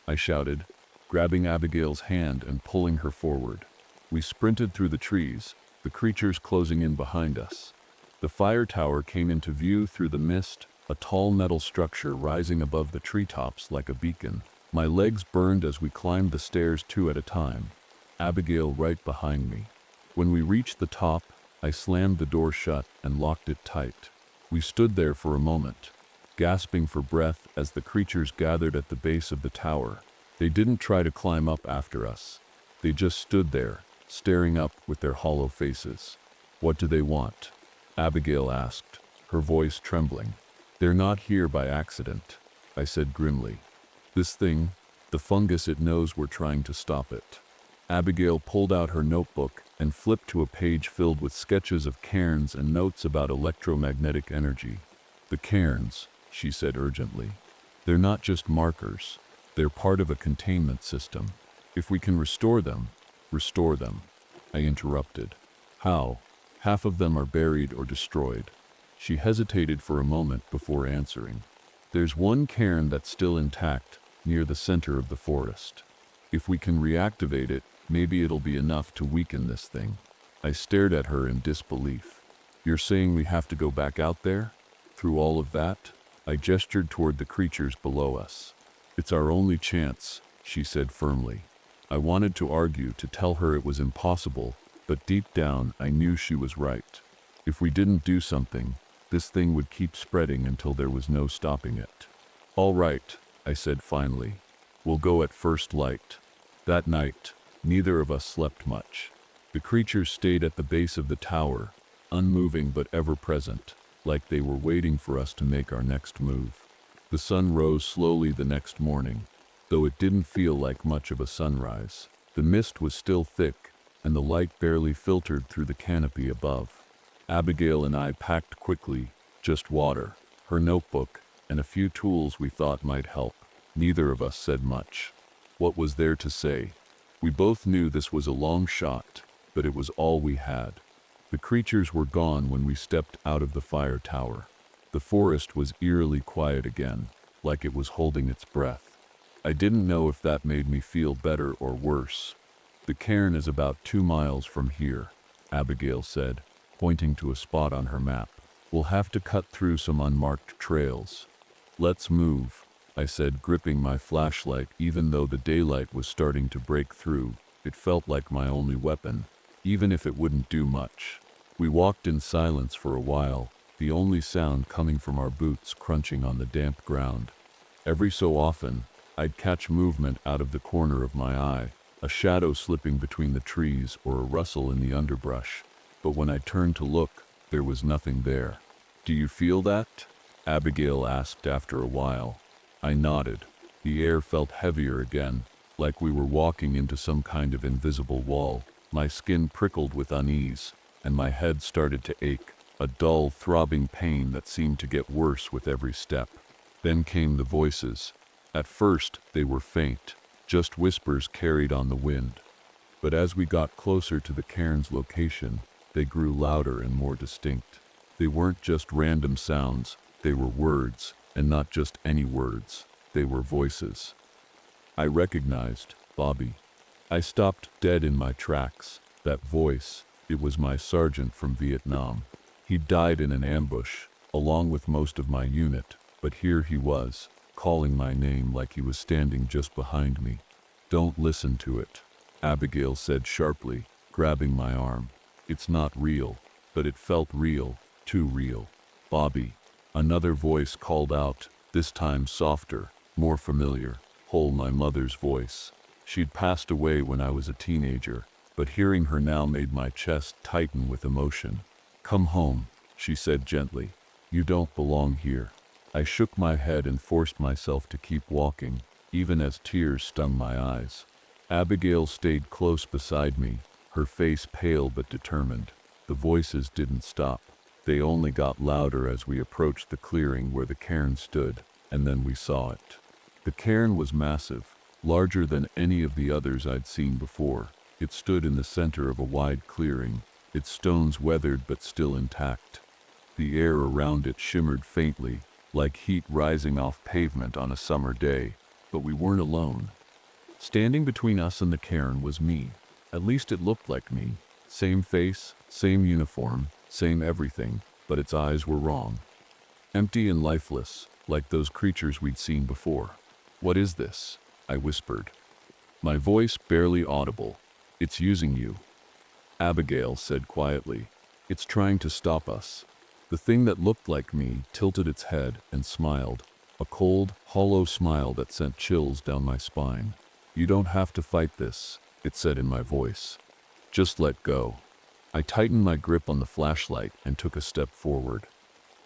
I shouted, grabbing Abigail's hand and pulling her forward. We sprinted through the trees, the creatures closing in behind us. The fire tower came into view through the mist, a tall metal structure rising above the treetops like a beacon. My legs burned as we climbed the stairs 2 at a time, Abigail right behind me. When we reached the top, I slammed the door shut and locked it tight. We stood there for a moment, gasping for breath as the creatures gathered at the base of the tower. They didn't try to climb up after us. They just stood there, staring up with their hollow faces. "What do they want?" Abigail asked, her voice trembling. "They're not here by accident," I said grimly. "This thing, the fungus, it knows we're trying to stop it." Abigail pulled out her notebook and flipped to a page filled with sketches of cairns and notes about electromagnetic energy. "The cairns," she said urgently. "They're not just markers. They're part of a containment system. If we can restore them, restore them." I interrupted. "How?" "Half of them are buried or destroyed." She hesitated for a moment before answering. "There's one cairn that's still intact, near the center of the forest. If we can reactivate it, maybe it'll be enough to weaken this thing." I stared at her in disbelief. "You're saying we have to go back out there? Through all of that?" I gestured toward the creatures below us. "It's our only chance," she said firmly. I wanted to argue, to tell her it was impossible, but deep down I knew she was right. If we didn't do something, this thing would keep spreading until there was no stopping it. "All right," I said finally. "We'll go at first light." That night, neither of us slept much. The creatures stayed at the base of the tower, unmoving but ever present, like they were waiting for us to make our next move. The sun rose slowly the next morning, though it didn't feel like much of a sunrise. The mist was still thick, and the light barely filtered through the canopy above. Abigail and I packed quickly, just water, her notebook, and a few tools we thought might help. Neither of us said much. What was there to say? We both knew this was a long shot, but it was all we had. The creatures were gone when we stepped out of the fire tower. The forest was eerily quiet again, like it was holding its breath. I didn't know if that made me feel better or worse. "The cairn is about 2 miles from here," Abigail said, pointing to a spot on her map. "We'll have to cut through some unmarked trails." "Let's move," I said, gripping my flashlight. Even though the daylight was starting to break through, it felt like my only weapon, even if it wouldn't do much. We walked in silence for a while, the only sound coming from our boots crunching on the damp ground. Every so often, I'd catch movement out of the corner of my eye, a shadow slipping between the trees or a rustle in the underbrush. But when I turned to look, there was nothing there. "Do you feel that?" Abigail asked after a while. I nodded. The air felt heavier again, like we were walking into some kind of invisible wall. My skin prickled with unease, and my head started to ache, a dull, throbbing pain that seemed to get worse with every step. Then came the voices. At first, they were faint, just whispers carried on the wind. But as we got closer to the cairn's location, they grew louder and more distinct. They weren't just random sounds, they were words, and not just any words. They were voices. I recognized Bobby. I stopped dead in my tracks. That voice, it was my sergeant from Vietnam. He died in an ambush, along with most of my unit, but here he was, calling my name like he was standing just behind me. "Don't listen to it," Abigail said sharply, grabbing my arm. "It's not real," but it felt real, too real. "Bobby," another voice called out, this time softer, more familiar. My mother's voice. She'd passed away when I was a teenager, but hearing her now made my chest tighten with emotion. "Come home," she said gently. "You don't belong here." I shook my head and forced myself to keep walking, even as tears stung my eyes. Abigail stayed close beside me, her face pale but determined. The voices didn't stop. They only got louder as we approached the clearing where the cairn stood, and then we saw it. The cairn was massive, larger than any of the others I'd seen before. It stood in the center of a wide clearing, its stones weathered but still intact. The air around it shimmered faintly, like heat rising off pavement on a summer day, but we weren't alone. Standing between us and the cairn was me. At least it looked like me. Same face, same uniform, same everything, but its eyes were wrong. Empty and lifeless, like those creatures we'd seen before. "What is this?" I whispered. My voice barely audible. "It's using you," Abigail said quietly. "It's trying to stop us." The thing that looked like me tilted its head and smiled, a cold, hollow smile that sent chills down my spine. "You don't have to fight this," it said in my voice. "Just let go." I tightened my grip on the flashlight and took a step forward.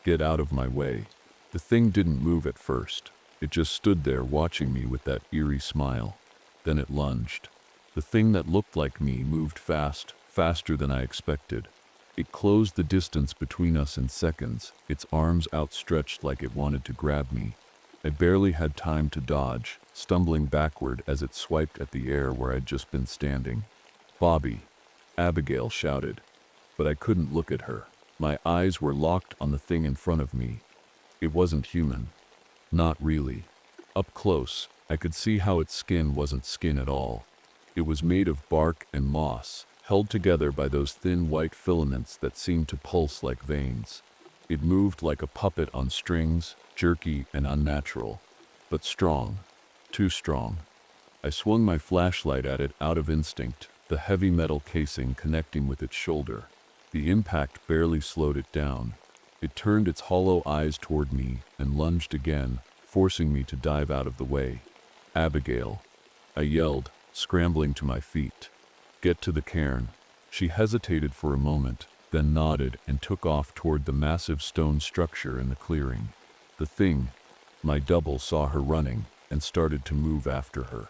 "Get out of my way." The thing didn't move at first. It just stood there watching me with that eerie smile. Then it lunged. The thing that looked like me moved fast, faster than I expected. It closed the distance between us in seconds, its arms outstretched like it wanted to grab me. I barely had time to dodge, stumbling backward as it swiped at the air where I'd just been standing. "Bobby," Abigail shouted, but I couldn't look at her. My eyes were locked on the thing in front of me. It wasn't human. Not really. Up close, I could see how its skin wasn't skin at all. It was made of bark and moss, held together by those thin white filaments that seemed to pulse like veins. It moved like a puppet on strings, jerky and unnatural, but strong, too strong. I swung my flashlight at it out of instinct, the heavy metal casing connecting with its shoulder. The impact barely slowed it down. It turned its hollow eyes toward me and lunged again, forcing me to dive out of the way. "Abigail," I yelled, scrambling to my feet. "Get to the cairn." She hesitated for a moment, then nodded and took off toward the massive stone structure in the clearing. The thing, my double, saw her running and started to move after her.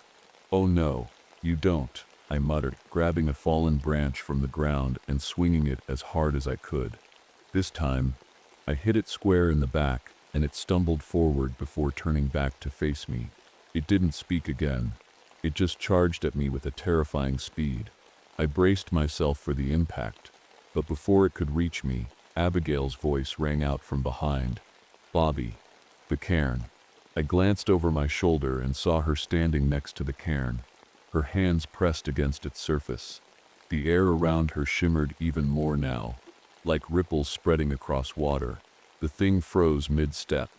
"Oh no, you don't," I muttered, grabbing a fallen branch from the ground and swinging it as hard as I could. This time, I hit it square in the back, and it stumbled forward before turning back to face me. It didn't speak again. It just charged at me with a terrifying speed. I braced myself for the impact, but before it could reach me, Abigail's voice rang out from behind. "Bobby." "The cairn." I glanced over my shoulder and saw her standing next to the cairn, her hands pressed against its surface. The air around her shimmered even more now, like ripples spreading across water. The thing froze mid-step,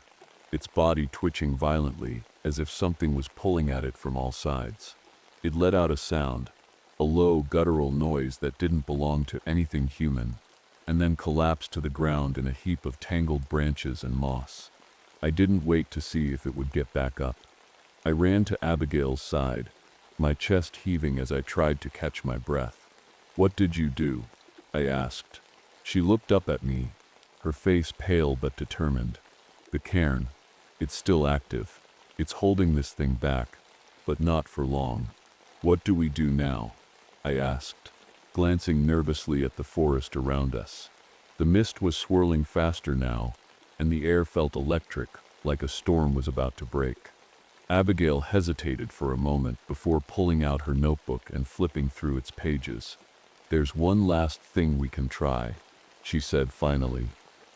its body twitching violently, as if something was pulling at it from all sides. It let out a sound, a low, guttural noise that didn't belong to anything human, and then collapsed to the ground in a heap of tangled branches and moss. I didn't wait to see if it would get back up. I ran to Abigail's side, my chest heaving as I tried to catch my breath. "What did you do?" I asked. She looked up at me, her face pale but determined. "The cairn. It's still active." It's holding this thing back, but not for long. What do we do now? I asked, glancing nervously at the forest around us. The mist was swirling faster now, and the air felt electric, like a storm was about to break. Abigail hesitated for a moment before pulling out her notebook and flipping through its pages. "There's one last thing we can try," she said finally.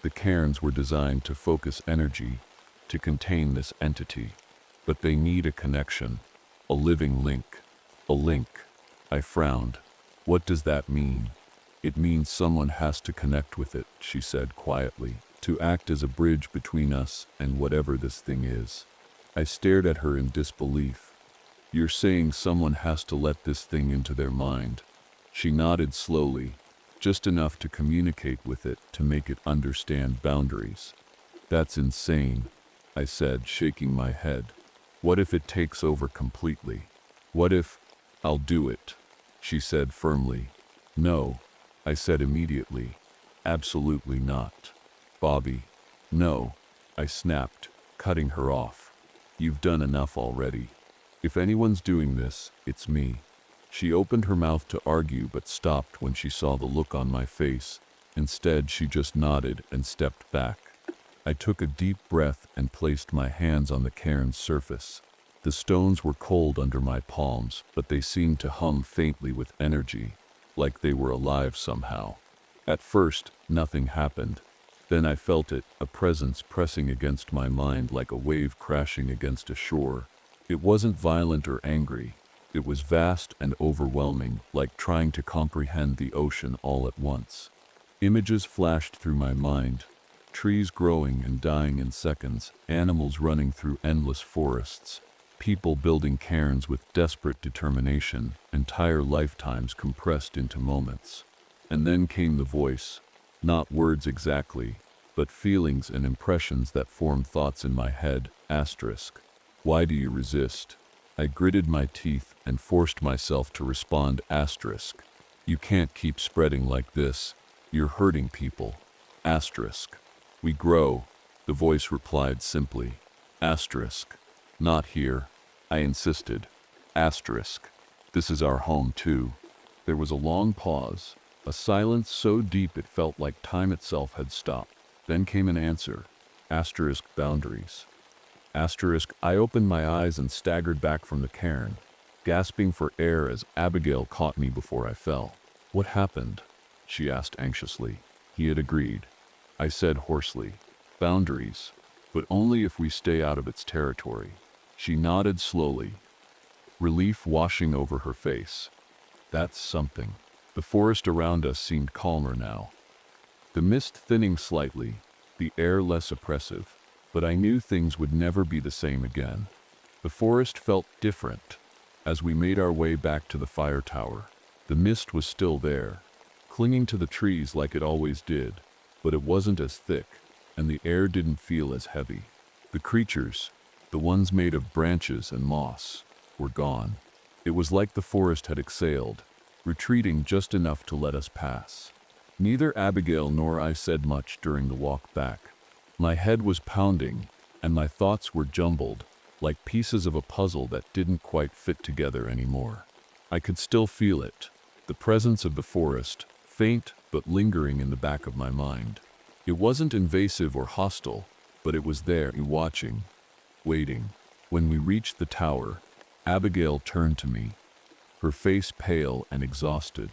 "The cairns were designed to focus energy, to contain this entity. But they need a connection, a living link." "A link?" I frowned. "What does that mean?" "It means someone has to connect with it," she said quietly, "to act as a bridge between us and whatever this thing is." I stared at her in disbelief. "You're saying someone has to let this thing into their mind?" She nodded slowly, just enough to communicate with it to make it understand boundaries. "That's insane," I said, shaking my head. "What if it takes over completely? What if—" "I'll do it," she said firmly. "No," I said immediately. "Absolutely not. Bobby." "No," I snapped, cutting her off. "You've done enough already. If anyone's doing this, it's me." She opened her mouth to argue but stopped when she saw the look on my face. Instead, she just nodded and stepped back. I took a deep breath and placed my hands on the cairn's surface. The stones were cold under my palms, but they seemed to hum faintly with energy, like they were alive somehow. At first, nothing happened. Then I felt it, a presence pressing against my mind like a wave crashing against a shore. It wasn't violent or angry. It was vast and overwhelming, like trying to comprehend the ocean all at once. Images flashed through my mind. Trees growing and dying in seconds, animals running through endless forests, people building cairns with desperate determination, entire lifetimes compressed into moments. And then came the voice. Not words exactly, but feelings and impressions that formed thoughts in my head. Asterisk. "Why do you resist?" I gritted my teeth and forced myself to respond. Asterisk. "You can't keep spreading like this. You're hurting people." Asterisk. "We grow," the voice replied simply. Asterisk. "Not here," I insisted. Asterisk. "This is our home too." There was a long pause, a silence so deep it felt like time itself had stopped. Then came an answer. Asterisk. "Boundaries." Asterisk. I opened my eyes and staggered back from the cairn, gasping for air as Abigail caught me before I fell. "What happened?" she asked anxiously. He had agreed. I said hoarsely. "Boundaries, but only if we stay out of its territory." She nodded slowly, relief washing over her face. "That's something." The forest around us seemed calmer now. The mist thinning slightly, the air less oppressive, but I knew things would never be the same again. The forest felt different. As we made our way back to the fire tower, the mist was still there, clinging to the trees like it always did, but it wasn't as thick, and the air didn't feel as heavy. The creatures, the ones made of branches and moss, were gone. It was like the forest had exhaled, retreating just enough to let us pass. Neither Abigail nor I said much during the walk back. My head was pounding, and my thoughts were jumbled, like pieces of a puzzle that didn't quite fit together anymore. I could still feel it, the presence of the forest, faint but lingering in the back of my mind. It wasn't invasive or hostile, but it was there, watching, waiting. When we reached the tower, Abigail turned to me, her face pale and exhausted.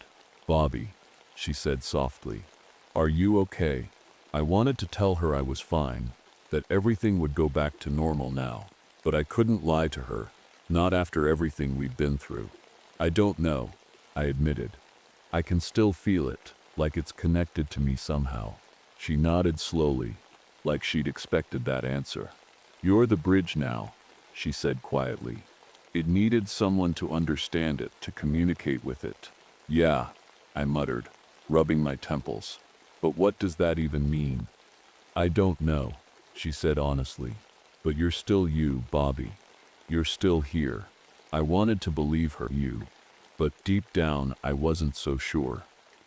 "Bobby," she said softly, "are you okay?" I wanted to tell her I was fine, that everything would go back to normal now, but I couldn't lie to her, not after everything we'd been through. "I don't know," I admitted. "I can still feel it, like it's connected to me somehow." She nodded slowly, like she'd expected that answer. "You're the bridge now," she said quietly. "It needed someone to understand it, to communicate with it." "Yeah," I muttered, rubbing my temples. "But what does that even mean?" "I don't know," she said honestly. "But you're still you, Bobby. You're still here." I wanted to believe her, but deep down I wasn't so sure.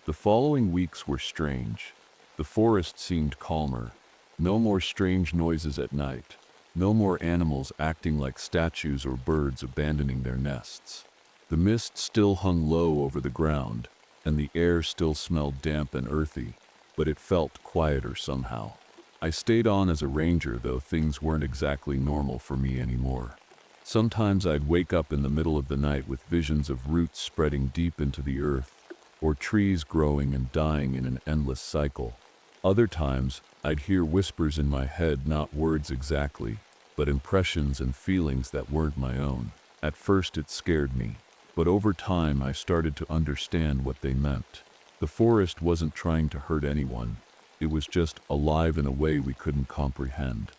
The following weeks were strange. The forest seemed calmer. No more strange noises at night. No more animals acting like statues or birds abandoning their nests. The mist still hung low over the ground, and the air still smelled damp and earthy, but it felt quieter somehow. I stayed on as a ranger, though things weren't exactly normal for me anymore. Sometimes I'd wake up in the middle of the night with visions of roots spreading deep into the earth, or trees growing and dying in an endless cycle. Other times, I'd hear whispers in my head, not words exactly, but impressions and feelings that weren't my own. At first it scared me, but over time I started to understand what they meant. The forest wasn't trying to hurt anyone. It was just alive in a way we couldn't comprehend.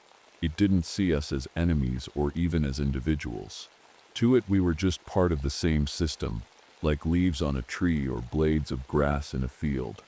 It didn't see us as enemies or even as individuals. To it, we were just part of the same system, like leaves on a tree or blades of grass in a field.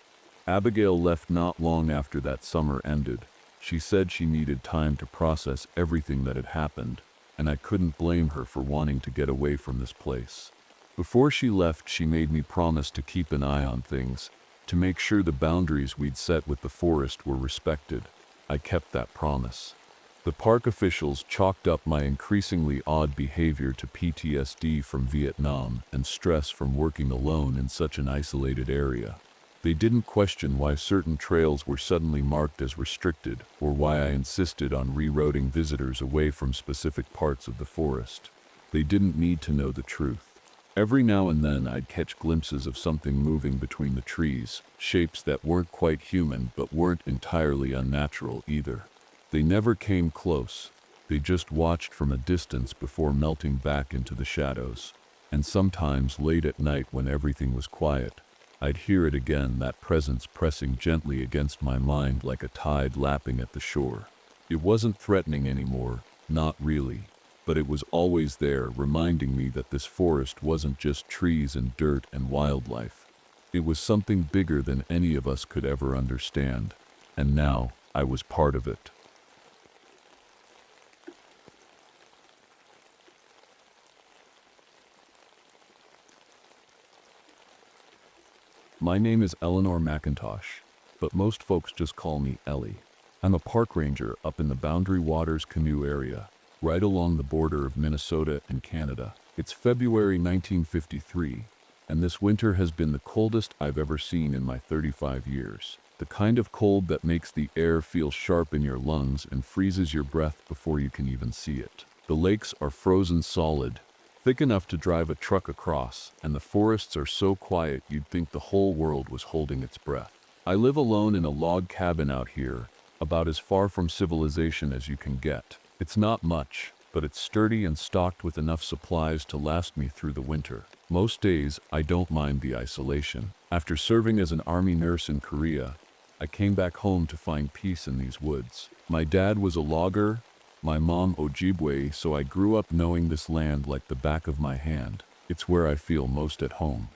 Abigail left not long after that summer ended. She said she needed time to process everything that had happened, and I couldn't blame her for wanting to get away from this place. Before she left, she made me promise to keep an eye on things, to make sure the boundaries we'd set with the forest were respected. I kept that promise. The park officials chalked up my increasingly odd behavior to PTSD from Vietnam and stress from working alone in such an isolated area. They didn't question why certain trails were suddenly marked as restricted, or why I insisted on rerouting visitors away from specific parts of the forest. They didn't need to know the truth. Every now and then I'd catch glimpses of something moving between the trees, shapes that weren't quite human but weren't entirely unnatural either. They never came close. They just watched from a distance before melting back into the shadows. And sometimes late at night when everything was quiet, I'd hear it again, that presence pressing gently against my mind like a tide lapping at the shore. It wasn't threatening anymore, not really, but it was always there, reminding me that this forest wasn't just trees and dirt and wildlife. It was something bigger than any of us could ever understand, and now I was part of it. My name is Eleanor McIntosh, but most folks just call me Ellie. I'm a park ranger up in the Boundary Waters canoe area, right along the border of Minnesota and Canada. It's February 1953, and this winter has been the coldest I've ever seen in my 35 years. The kind of cold that makes the air feel sharp in your lungs and freezes your breath before you can even see it. The lakes are frozen solid, thick enough to drive a truck across, and the forests are so quiet you'd think the whole world was holding its breath. I live alone in a log cabin out here, about as far from civilization as you can get. It's not much, but it's sturdy and stocked with enough supplies to last me through the winter. Most days, I don't mind the isolation. After serving as an army nurse in Korea, I came back home to find peace in these woods. My dad was a logger, my mom Ojibwe, so I grew up knowing this land like the back of my hand. It's where I feel most at home.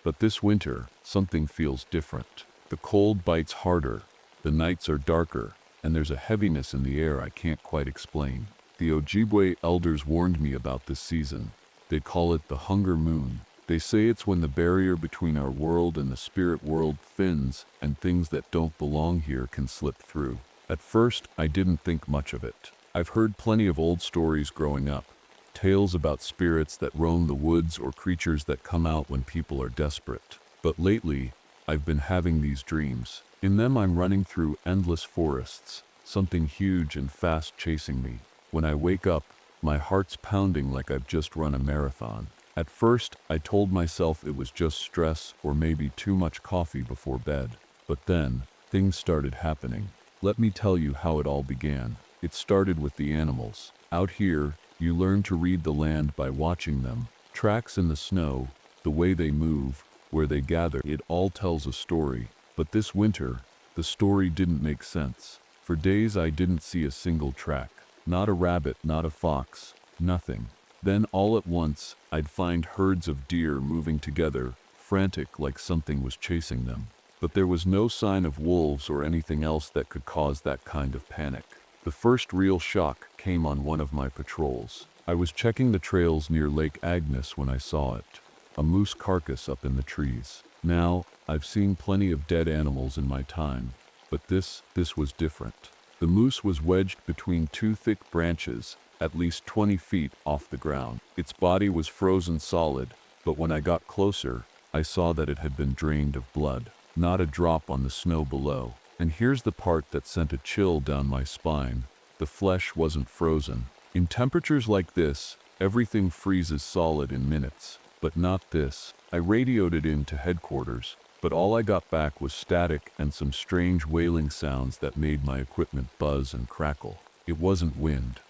But this winter, something feels different. The cold bites harder, the nights are darker, and there's a heaviness in the air I can't quite explain. The Ojibwe elders warned me about this season. They call it the hunger moon. They say it's when the barrier between our world and the spirit world thins, and things that don't belong here can slip through. At first, I didn't think much of it. I've heard plenty of old stories growing up, tales about spirits that roam the woods or creatures that come out when people are desperate. But lately, I've been having these dreams. In them I'm running through endless forests, something huge and fast chasing me. When I wake up, my heart's pounding like I've just run a marathon. At first, I told myself it was just stress or maybe too much coffee before bed. But then, things started happening. Let me tell you how it all began. It started with the animals. Out here, you learn to read the land by watching them. Tracks in the snow, the way they move, where they gather, it all tells a story. But this winter, the story didn't make sense. For days I didn't see a single track. Not a rabbit, not a fox, nothing. Then all at once, I'd find herds of deer moving together, frantic like something was chasing them. But there was no sign of wolves or anything else that could cause that kind of panic. The first real shock came on one of my patrols. I was checking the trails near Lake Agnes when I saw it, a moose carcass up in the trees. Now, I've seen plenty of dead animals in my time, but this was different. The moose was wedged between two thick branches, at least 20 feet off the ground. Its body was frozen solid, but when I got closer, I saw that it had been drained of blood. Not a drop on the snow below. And here's the part that sent a chill down my spine. The flesh wasn't frozen. In temperatures like this, everything freezes solid in minutes. But not this. I radioed it in to headquarters, but all I got back was static and some strange wailing sounds that made my equipment buzz and crackle. It wasn't wind.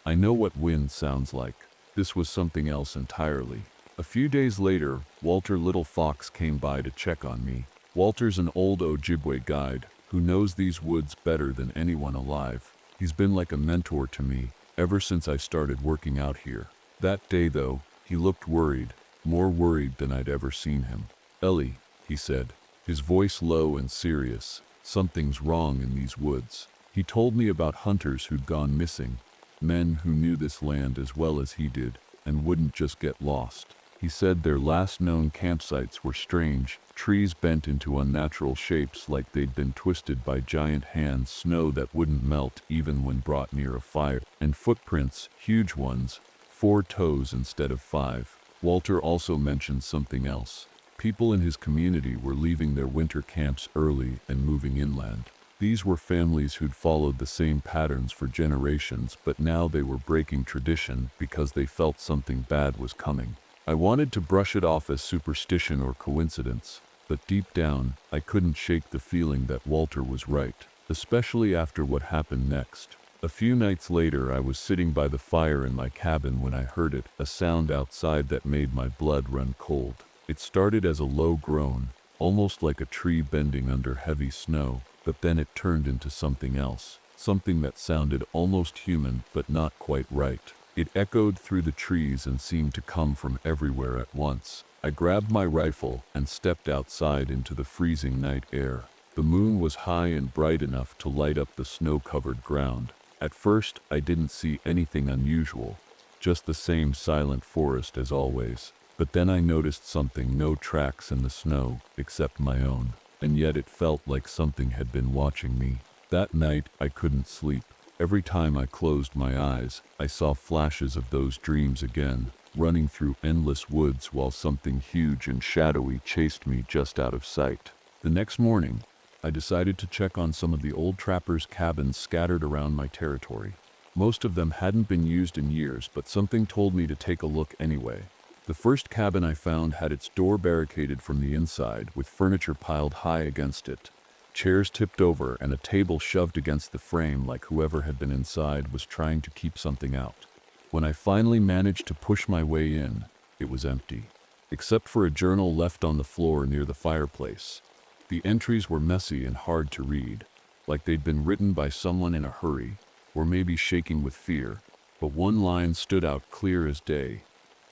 I know what wind sounds like. This was something else entirely. A few days later, Walter Little Fox came by to check on me. Walter's an old Ojibwe guide who knows these woods better than anyone alive. He's been like a mentor to me ever since I started working out here. That day, though, he looked worried, more worried than I'd ever seen him. "Ellie," he said, his voice low and serious, "something's wrong in these woods." He told me about hunters who'd gone missing, men who knew this land as well as he did and wouldn't just get lost. He said their last known campsites were strange, trees bent into unnatural shapes like they'd been twisted by giant hands, snow that wouldn't melt even when brought near a fire, and footprints, huge ones, 4 toes instead of 5. Walter also mentioned something else. People in his community were leaving their winter camps early and moving inland. These were families who'd followed the same patterns for generations, but now they were breaking tradition because they felt something bad was coming. I wanted to brush it off as superstition or coincidence, but deep down, I couldn't shake the feeling that Walter was right, especially after what happened next. A few nights later, I was sitting by the fire in my cabin when I heard it, a sound outside that made my blood run cold. It started as a low groan, almost like a tree bending under heavy snow, but then it turned into something else, something that sounded almost human but not quite right. It echoed through the trees and seemed to come from everywhere at once. I grabbed my rifle and stepped outside into the freezing night air. The moon was high and bright enough to light up the snow-covered ground. At first, I didn't see anything unusual, just the same silent forest as always. But then I noticed something: no tracks in the snow, except my own. And yet it felt like something had been watching me. That night, I couldn't sleep. Every time I closed my eyes, I saw flashes of those dreams again, running through endless woods while something huge and shadowy chased me just out of sight. The next morning, I decided to check on some of the old trappers' cabins scattered around my territory. Most of them hadn't been used in years, but something told me to take a look anyway. The first cabin I found had its door barricaded from the inside, with furniture piled high against it, chairs tipped over, and a table shoved against the frame like whoever had been inside was trying to keep something out. When I finally managed to push my way in, it was empty, except for a journal left on the floor near the fireplace. The entries were messy and hard to read, like they'd been written by someone in a hurry, or maybe shaking with fear, but one line stood out clear as day.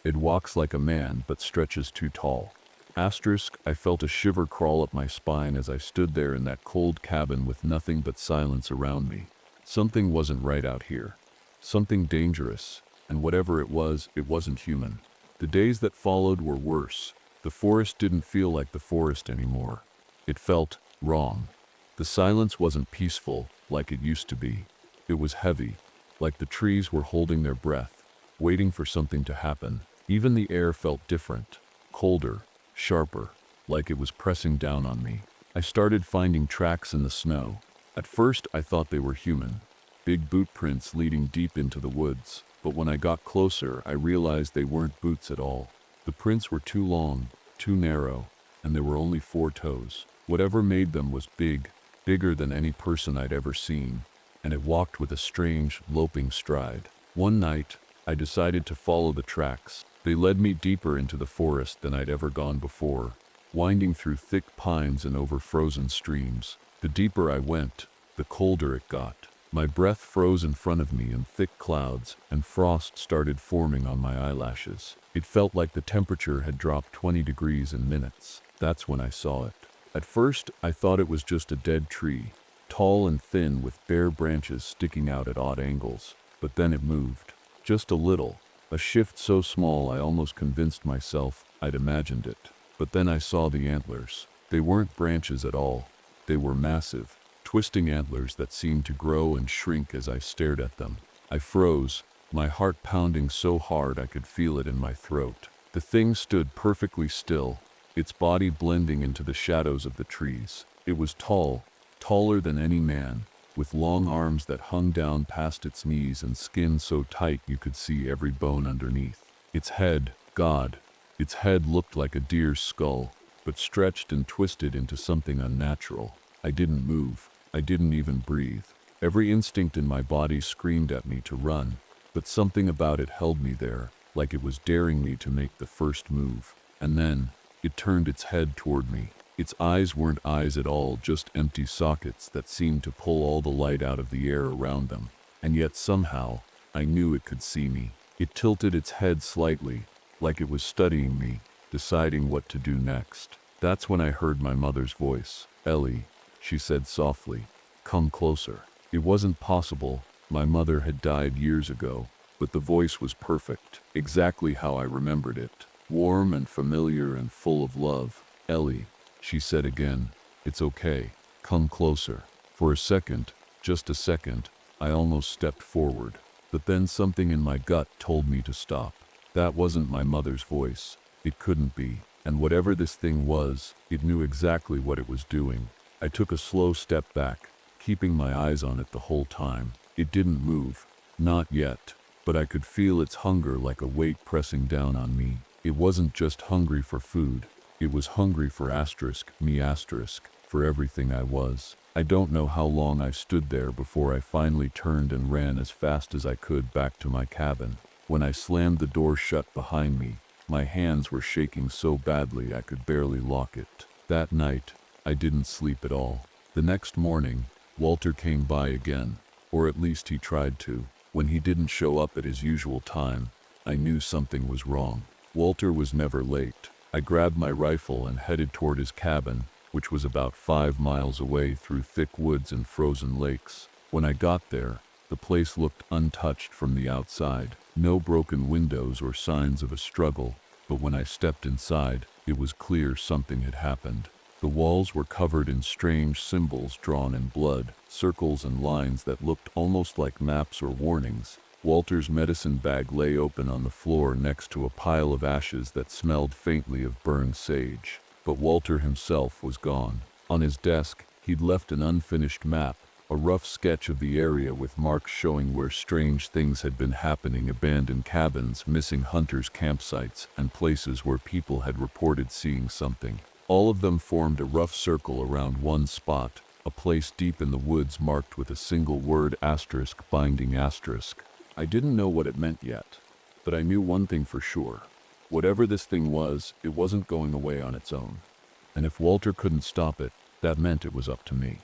"It walks like a man, but stretches too tall." Asterisk. I felt a shiver crawl up my spine as I stood there in that cold cabin with nothing but silence around me. Something wasn't right out here. Something dangerous, and whatever it wasn't human. The days that followed were worse. The forest didn't feel like the forest anymore. It felt wrong. The silence wasn't peaceful like it used to be. It was heavy, like the trees were holding their breath, waiting for something to happen. Even the air felt different, colder, sharper, like it was pressing down on me. I started finding tracks in the snow. At first, I thought they were human, big boot prints leading deep into the woods. But when I got closer, I realized they weren't boots at all. The prints were too long, too narrow, and there were only 4 toes. Whatever made them was big, bigger than any person I'd ever seen, and it walked with a strange, loping stride. One night, I decided to follow the tracks. They led me deeper into the forest than I'd ever gone before, winding through thick pines and over frozen streams. The deeper I went, the colder it got. My breath froze in front of me in thick clouds, and frost started forming on my eyelashes. It felt like the temperature had dropped 20 degrees in minutes. That's when I saw it. At first, I thought it was just a dead tree, tall and thin with bare branches sticking out at odd angles. But then it moved. Just a little. A shift so small I almost convinced myself I'd imagined it. But then I saw the antlers. They weren't branches at all. They were massive, twisting antlers that seemed to grow and shrink as I stared at them. I froze, my heart pounding so hard I could feel it in my throat. The thing stood perfectly still, its body blending into the shadows of the trees. It was tall, taller than any man, with long arms that hung down past its knees and skin so tight you could see every bone underneath. Its head, God, its head looked like a deer's skull, but stretched and twisted into something unnatural. I didn't move. I didn't even breathe. Every instinct in my body screamed at me to run, but something about it held me there, like it was daring me to make the first move. And then, it turned its head toward me. Its eyes weren't eyes at all, just empty sockets that seemed to pull all the light out of the air around them. And yet somehow, I knew it could see me. It tilted its head slightly, like it was studying me, deciding what to do next. That's when I heard my mother's voice. "Ellie," she said softly, "come closer." It wasn't possible. My mother had died years ago, but the voice was perfect, exactly how I remembered it. Warm and familiar and full of love. "Ellie," she said again, "it's okay. Come closer." For a second, just a second, I almost stepped forward. But then something in my gut told me to stop. That wasn't my mother's voice. It couldn't be. And whatever this thing was, it knew exactly what it was doing. I took a slow step back, keeping my eyes on it the whole time. It didn't move. Not yet. But I could feel its hunger like a weight pressing down on me. It wasn't just hungry for food. It was hungry for me, for everything I was. I don't know how long I stood there before I finally turned and ran as fast as I could back to my cabin. When I slammed the door shut behind me, my hands were shaking so badly I could barely lock it. That night, I didn't sleep at all. The next morning, Walter came by again, or at least he tried to. When he didn't show up at his usual time, I knew something was wrong. Walter was never late. I grabbed my rifle and headed toward his cabin, which was about 5 miles away through thick woods and frozen lakes. When I got there, the place looked untouched from the outside. No broken windows or signs of a struggle, but when I stepped inside, it was clear something had happened. The walls were covered in strange symbols drawn in blood, circles and lines that looked almost like maps or warnings. Walter's medicine bag lay open on the floor next to a pile of ashes that smelled faintly of burned sage. But Walter himself was gone. On his desk, he'd left an unfinished map, a rough sketch of the area with marks showing where strange things had been happening: abandoned cabins, missing hunters' campsites, and places where people had reported seeing something. All of them formed a rough circle around one spot, a place deep in the woods marked with a single word: binding asterisk. I didn't know what it meant yet, but I knew one thing for sure. Whatever this thing was, it wasn't going away on its own. And if Walter couldn't stop it, that meant it was up to me.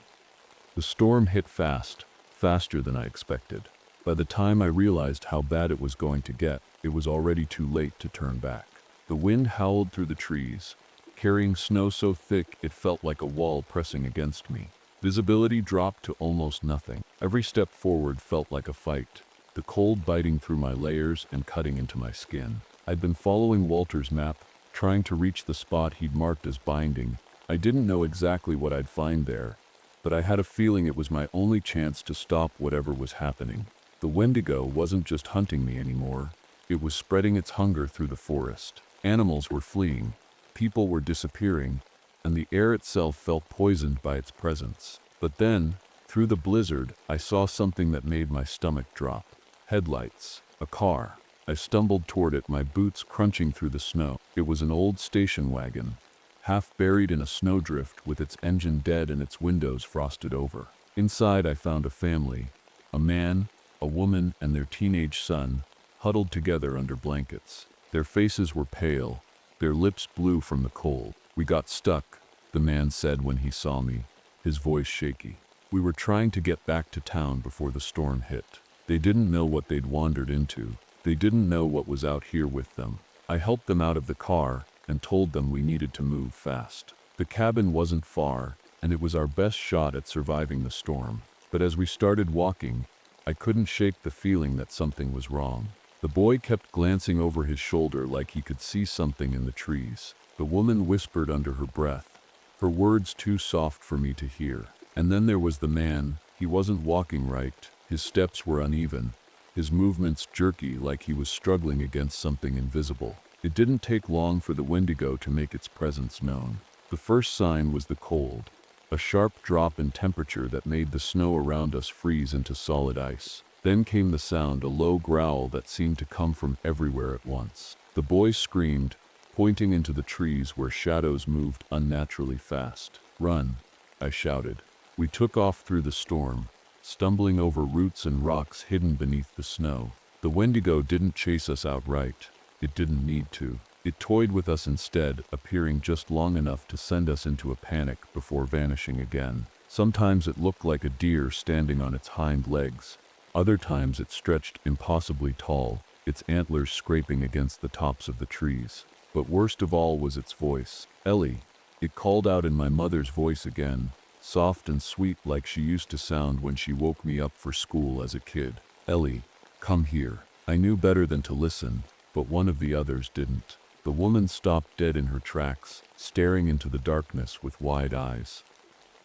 The storm hit fast, faster than I expected. By the time I realized how bad it was going to get, it was already too late to turn back. The wind howled through the trees, carrying snow so thick it felt like a wall pressing against me. Visibility dropped to almost nothing. Every step forward felt like a fight, the cold biting through my layers and cutting into my skin. I'd been following Walter's map, trying to reach the spot he'd marked as binding. I didn't know exactly what I'd find there, but I had a feeling it was my only chance to stop whatever was happening. The wendigo wasn't just hunting me anymore. It was spreading its hunger through the forest. Animals were fleeing, people were disappearing, and the air itself felt poisoned by its presence. But then, through the blizzard, I saw something that made my stomach drop. Headlights. A car. I stumbled toward it, my boots crunching through the snow. It was an old station wagon, half buried in a snowdrift with its engine dead and its windows frosted over. Inside I found a family, a man, a woman, and their teenage son, huddled together under blankets. Their faces were pale, their lips blue from the cold. "We got stuck," the man said when he saw me, his voice shaky. "We were trying to get back to town before the storm hit." They didn't know what they'd wandered into. They didn't know what was out here with them. I helped them out of the car and told them we needed to move fast. The cabin wasn't far, and it was our best shot at surviving the storm. But as we started walking, I couldn't shake the feeling that something was wrong. The boy kept glancing over his shoulder like he could see something in the trees. The woman whispered under her breath, her words too soft for me to hear, And then there was the man. He wasn't walking right. His steps were uneven, his movements jerky, like he was struggling against something invisible. It didn't take long for the wendigo to make its presence known. The first sign was the cold, a sharp drop in temperature that made the snow around us freeze into solid ice. Then came the sound, a low growl that seemed to come from everywhere at once. The boy screamed, pointing into the trees where shadows moved unnaturally fast. "Run!" I shouted. We took off through the storm, stumbling over roots and rocks hidden beneath the snow. The wendigo didn't chase us outright. It didn't need to. It toyed with us instead, appearing just long enough to send us into a panic before vanishing again. Sometimes it looked like a deer standing on its hind legs. Other times it stretched impossibly tall, its antlers scraping against the tops of the trees. But worst of all was its voice. "Ellie!" It called out in my mother's voice again, soft and sweet like she used to sound when she woke me up for school as a kid. "Ellie, come here." I knew better than to listen, but one of the others didn't. The woman stopped dead in her tracks, staring into the darkness with wide eyes.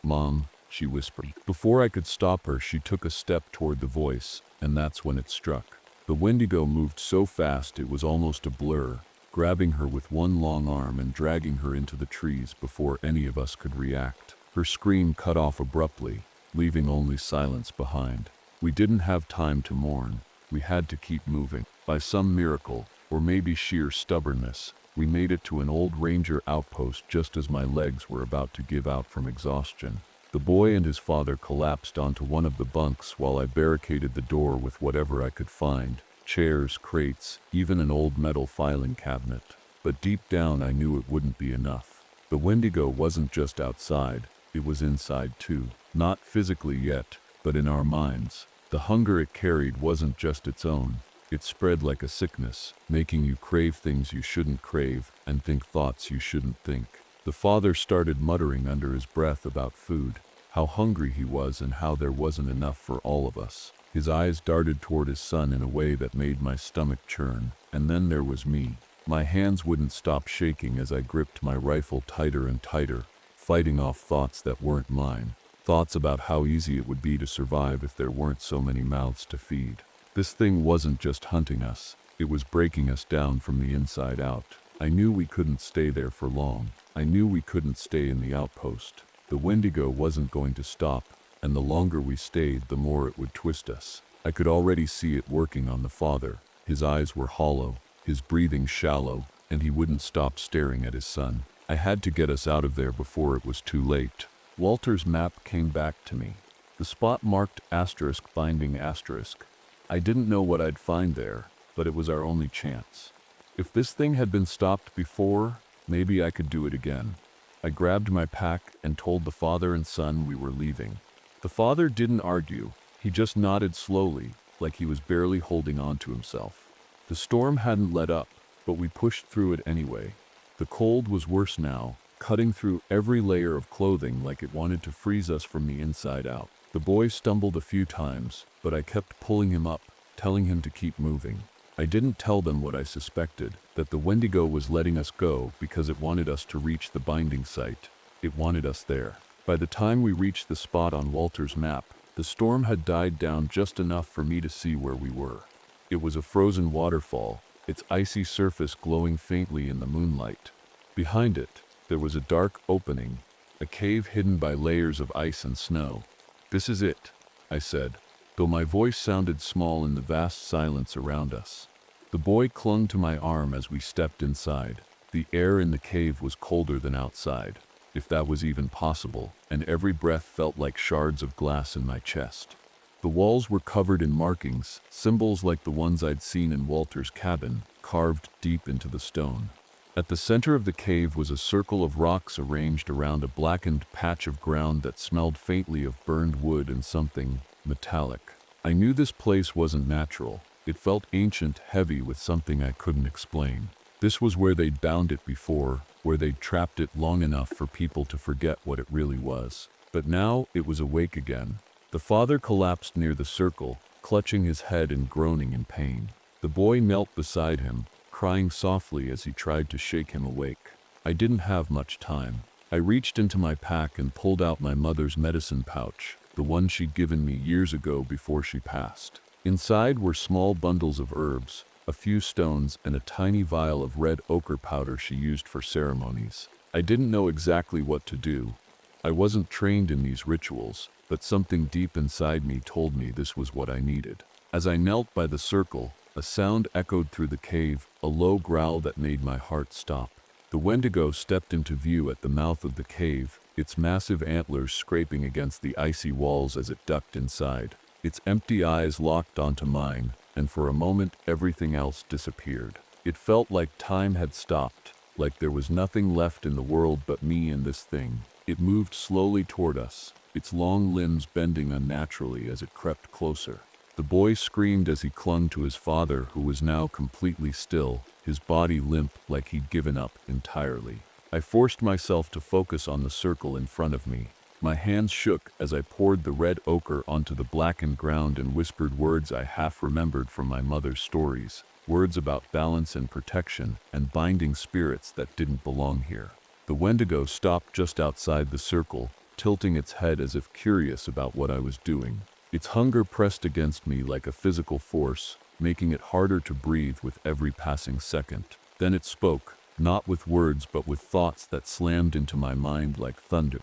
"Mom," she whispered. Before I could stop her, she took a step toward the voice, and that's when it struck. The wendigo moved so fast it was almost a blur, grabbing her with one long arm and dragging her into the trees before any of us could react. Her scream cut off abruptly, leaving only silence behind. We didn't have time to mourn. We had to keep moving. By some miracle, or maybe sheer stubbornness, we made it to an old ranger outpost just as my legs were about to give out from exhaustion. The boy and his father collapsed onto one of the bunks while I barricaded the door with whatever I could find: chairs, crates, even an old metal filing cabinet. But deep down I knew it wouldn't be enough. The wendigo wasn't just outside, it was inside too. Not physically yet, but in our minds. The hunger it carried wasn't just its own. It spread like a sickness, making you crave things you shouldn't crave and think thoughts you shouldn't think. The father started muttering under his breath about food, how hungry he was and how there wasn't enough for all of us. His eyes darted toward his son in a way that made my stomach churn. And then there was me. My hands wouldn't stop shaking as I gripped my rifle tighter and tighter, fighting off thoughts that weren't mine. Thoughts about how easy it would be to survive if there weren't so many mouths to feed. This thing wasn't just hunting us, it was breaking us down from the inside out. I knew we couldn't stay there for long. I knew we couldn't stay in the outpost. The wendigo wasn't going to stop, and the longer we stayed, the more it would twist us. I could already see it working on the father. His eyes were hollow, his breathing shallow, and he wouldn't stop staring at his son. I had to get us out of there before it was too late. Walter's map came back to me. The spot marked asterisk binding asterisk. I didn't know what I'd find there, but it was our only chance. If this thing had been stopped before, maybe I could do it again. I grabbed my pack and told the father and son we were leaving. The father didn't argue, he just nodded slowly, like he was barely holding on to himself. The storm hadn't let up, but we pushed through it anyway. The cold was worse now, cutting through every layer of clothing like it wanted to freeze us from the inside out. The boy stumbled a few times, but I kept pulling him up, telling him to keep moving. I didn't tell them what I suspected, that the wendigo was letting us go because it wanted us to reach the binding site. It wanted us there. By the time we reached the spot on Walter's map, the storm had died down just enough for me to see where we were. It was a frozen waterfall, its icy surface glowing faintly in the moonlight. Behind it, there was a dark opening, a cave hidden by layers of ice and snow. "This is it," I said, though my voice sounded small in the vast silence around us. The boy clung to my arm as we stepped inside. The air in the cave was colder than outside, if that was even possible, and every breath felt like shards of glass in my chest. The walls were covered in markings, symbols like the ones I'd seen in Walter's cabin, carved deep into the stone. At the center of the cave was a circle of rocks arranged around a blackened patch of ground that smelled faintly of burned wood and something metallic. I knew this place wasn't natural. It felt ancient, heavy with something I couldn't explain. This was where they'd bound it before, where they'd trapped it long enough for people to forget what it really was. But now it was awake again. The father collapsed near the circle, clutching his head and groaning in pain. The boy knelt beside him, crying softly as he tried to shake him awake. I didn't have much time. I reached into my pack and pulled out my mother's medicine pouch, the one she'd given me years ago before she passed. Inside were small bundles of herbs, a few stones, and a tiny vial of red ochre powder she used for ceremonies. I didn't know exactly what to do. I wasn't trained in these rituals, but something deep inside me told me this was what I needed. As I knelt by the circle, a sound echoed through the cave, a low growl that made my heart stop. The wendigo stepped into view at the mouth of the cave, its massive antlers scraping against the icy walls as it ducked inside. Its empty eyes locked onto mine, and for a moment everything else disappeared. It felt like time had stopped, like there was nothing left in the world but me and this thing. It moved slowly toward us, its long limbs bending unnaturally as it crept closer. The boy screamed as he clung to his father, who was now completely still, his body limp like he'd given up entirely. I forced myself to focus on the circle in front of me. My hands shook as I poured the red ochre onto the blackened ground and whispered words I half remembered from my mother's stories, words about balance and protection and binding spirits that didn't belong here. The wendigo stopped just outside the circle, tilting its head as if curious about what I was doing. Its hunger pressed against me like a physical force, making it harder to breathe with every passing second. Then it spoke, not with words but with thoughts that slammed into my mind like thunder.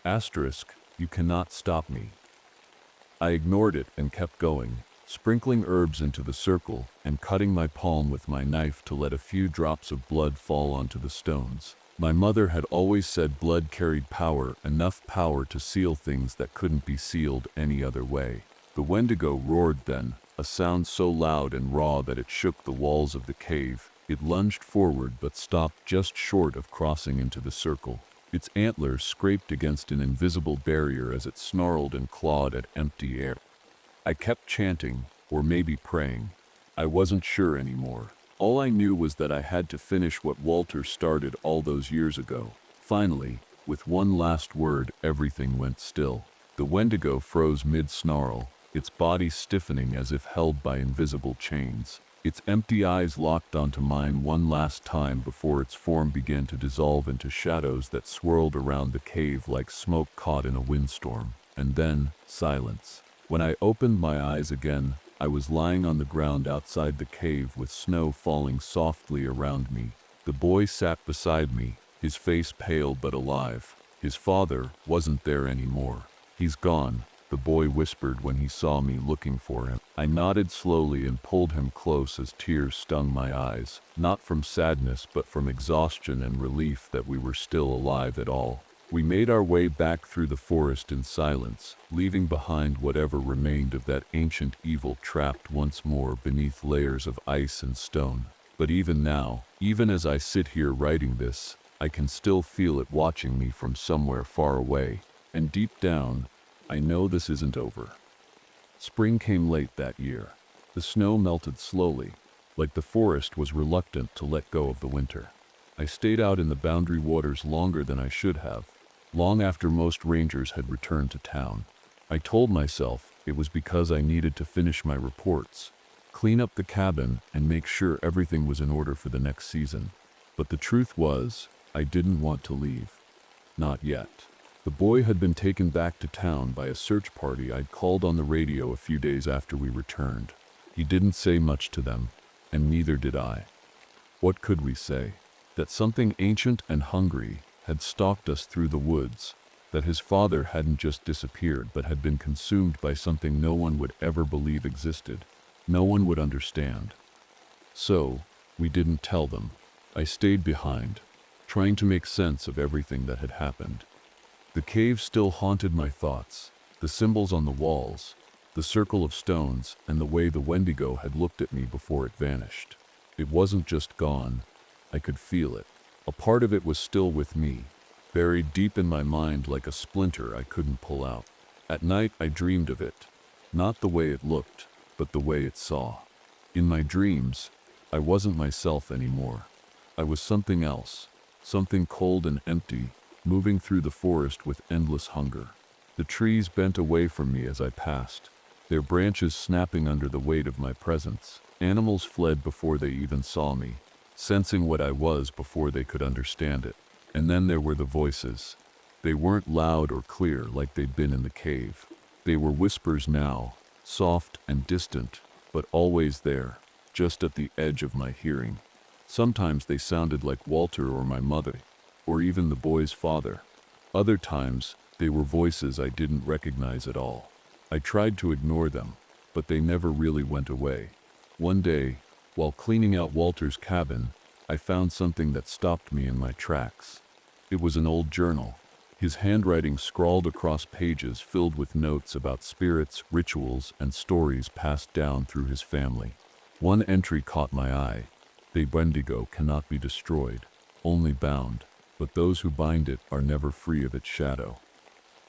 Asterisk, you cannot stop me. I ignored it and kept going, sprinkling herbs into the circle and cutting my palm with my knife to let a few drops of blood fall onto the stones. My mother had always said blood carried power, enough power to seal things that couldn't be sealed any other way. The wendigo roared then, a sound so loud and raw that it shook the walls of the cave. It lunged forward but stopped just short of crossing into the circle. Its antlers scraped against an invisible barrier as it snarled and clawed at empty air. I kept chanting, or maybe praying. I wasn't sure anymore. All I knew was that I had to finish what Walter started all those years ago. Finally, with one last word, everything went still. The wendigo froze mid-snarl, its body stiffening as if held by invisible chains. Its empty eyes locked onto mine one last time before its form began to dissolve into shadows that swirled around the cave like smoke caught in a windstorm. And then, silence. When I opened my eyes again, I was lying on the ground outside the cave with snow falling softly around me. The boy sat beside me, his face pale but alive. His father wasn't there anymore. He's gone, the boy whispered when he saw me looking for him. I nodded slowly and pulled him close as tears stung my eyes, not from sadness but from exhaustion and relief that we were still alive at all. We made our way back through the forest in silence, leaving behind whatever remained of that ancient evil trapped once more beneath layers of ice and stone. But even now, even as I sit here writing this, I can still feel it watching me from somewhere far away. And deep down, I know this isn't over. Spring came late that year. The snow melted slowly, like the forest was reluctant to let go of the winter. I stayed out in the boundary waters longer than I should have, long after most rangers had returned to town. I told myself it was because I needed to finish my reports, clean up the cabin, and make sure everything was in order for the next season. But the truth was, I didn't want to leave. Not yet. The boy had been taken back to town by a search party I'd called on the radio a few days after we returned. He didn't say much to them, and neither did I. What could we say? That something ancient and hungry had stalked us through the woods, that his father hadn't just disappeared but had been consumed by something no one would ever believe existed. No one would understand. So, we didn't tell them. I stayed behind, trying to make sense of everything that had happened. The cave still haunted my thoughts, the symbols on the walls, the circle of stones, and the way the wendigo had looked at me before it vanished. It wasn't just gone. I could feel it. A part of it was still with me, buried deep in my mind like a splinter I couldn't pull out. At night I dreamed of it, not the way it looked, but the way it saw. In my dreams, I wasn't myself anymore. I was something else, something cold and empty, moving through the forest with endless hunger. The trees bent away from me as I passed, their branches snapping under the weight of my presence. Animals fled before they even saw me, sensing what I was before they could understand it. And then there were the voices. They weren't loud or clear like they'd been in the cave. They were whispers now, soft and distant, but always there, just at the edge of my hearing. Sometimes they sounded like Walter or my mother, or even the boy's father. Other times, they were voices I didn't recognize at all. I tried to ignore them, but they never really went away. One day, while cleaning out Walter's cabin, I found something that stopped me in my tracks. It was an old journal, his handwriting scrawled across pages filled with notes about spirits, rituals, and stories passed down through his family. One entry caught my eye. The wendigo cannot be destroyed, only bound, but those who bind it are never free of its shadow.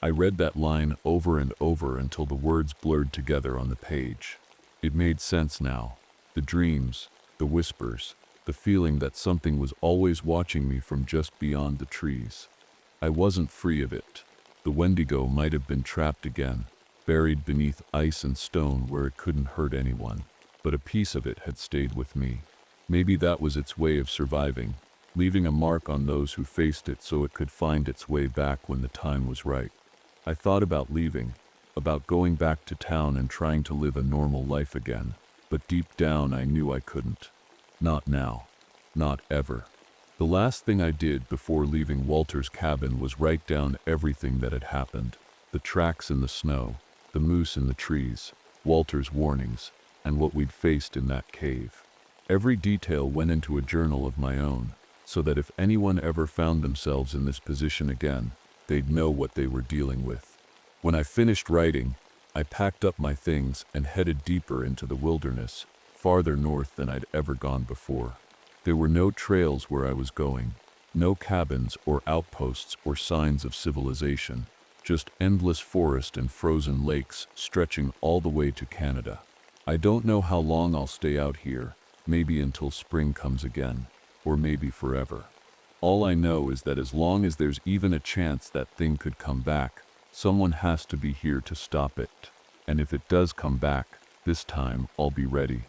I read that line over and over until the words blurred together on the page. It made sense now. The dreams, the whispers, the feeling that something was always watching me from just beyond the trees. I wasn't free of it. The wendigo might have been trapped again, buried beneath ice and stone where it couldn't hurt anyone, but a piece of it had stayed with me. Maybe that was its way of surviving, leaving a mark on those who faced it so it could find its way back when the time was right. I thought about leaving, about going back to town and trying to live a normal life again, but deep down I knew I couldn't. Not now. Not ever. The last thing I did before leaving Walter's cabin was write down everything that had happened. The tracks in the snow, the moose in the trees, Walter's warnings, and what we'd faced in that cave. Every detail went into a journal of my own, so that if anyone ever found themselves in this position again, they'd know what they were dealing with. When I finished writing, I packed up my things and headed deeper into the wilderness, farther north than I'd ever gone before. There were no trails where I was going, no cabins or outposts or signs of civilization, just endless forest and frozen lakes stretching all the way to Canada. I don't know how long I'll stay out here, maybe until spring comes again, or maybe forever. All I know is that as long as there's even a chance that thing could come back, someone has to be here to stop it. And if it does come back, this time I'll be ready.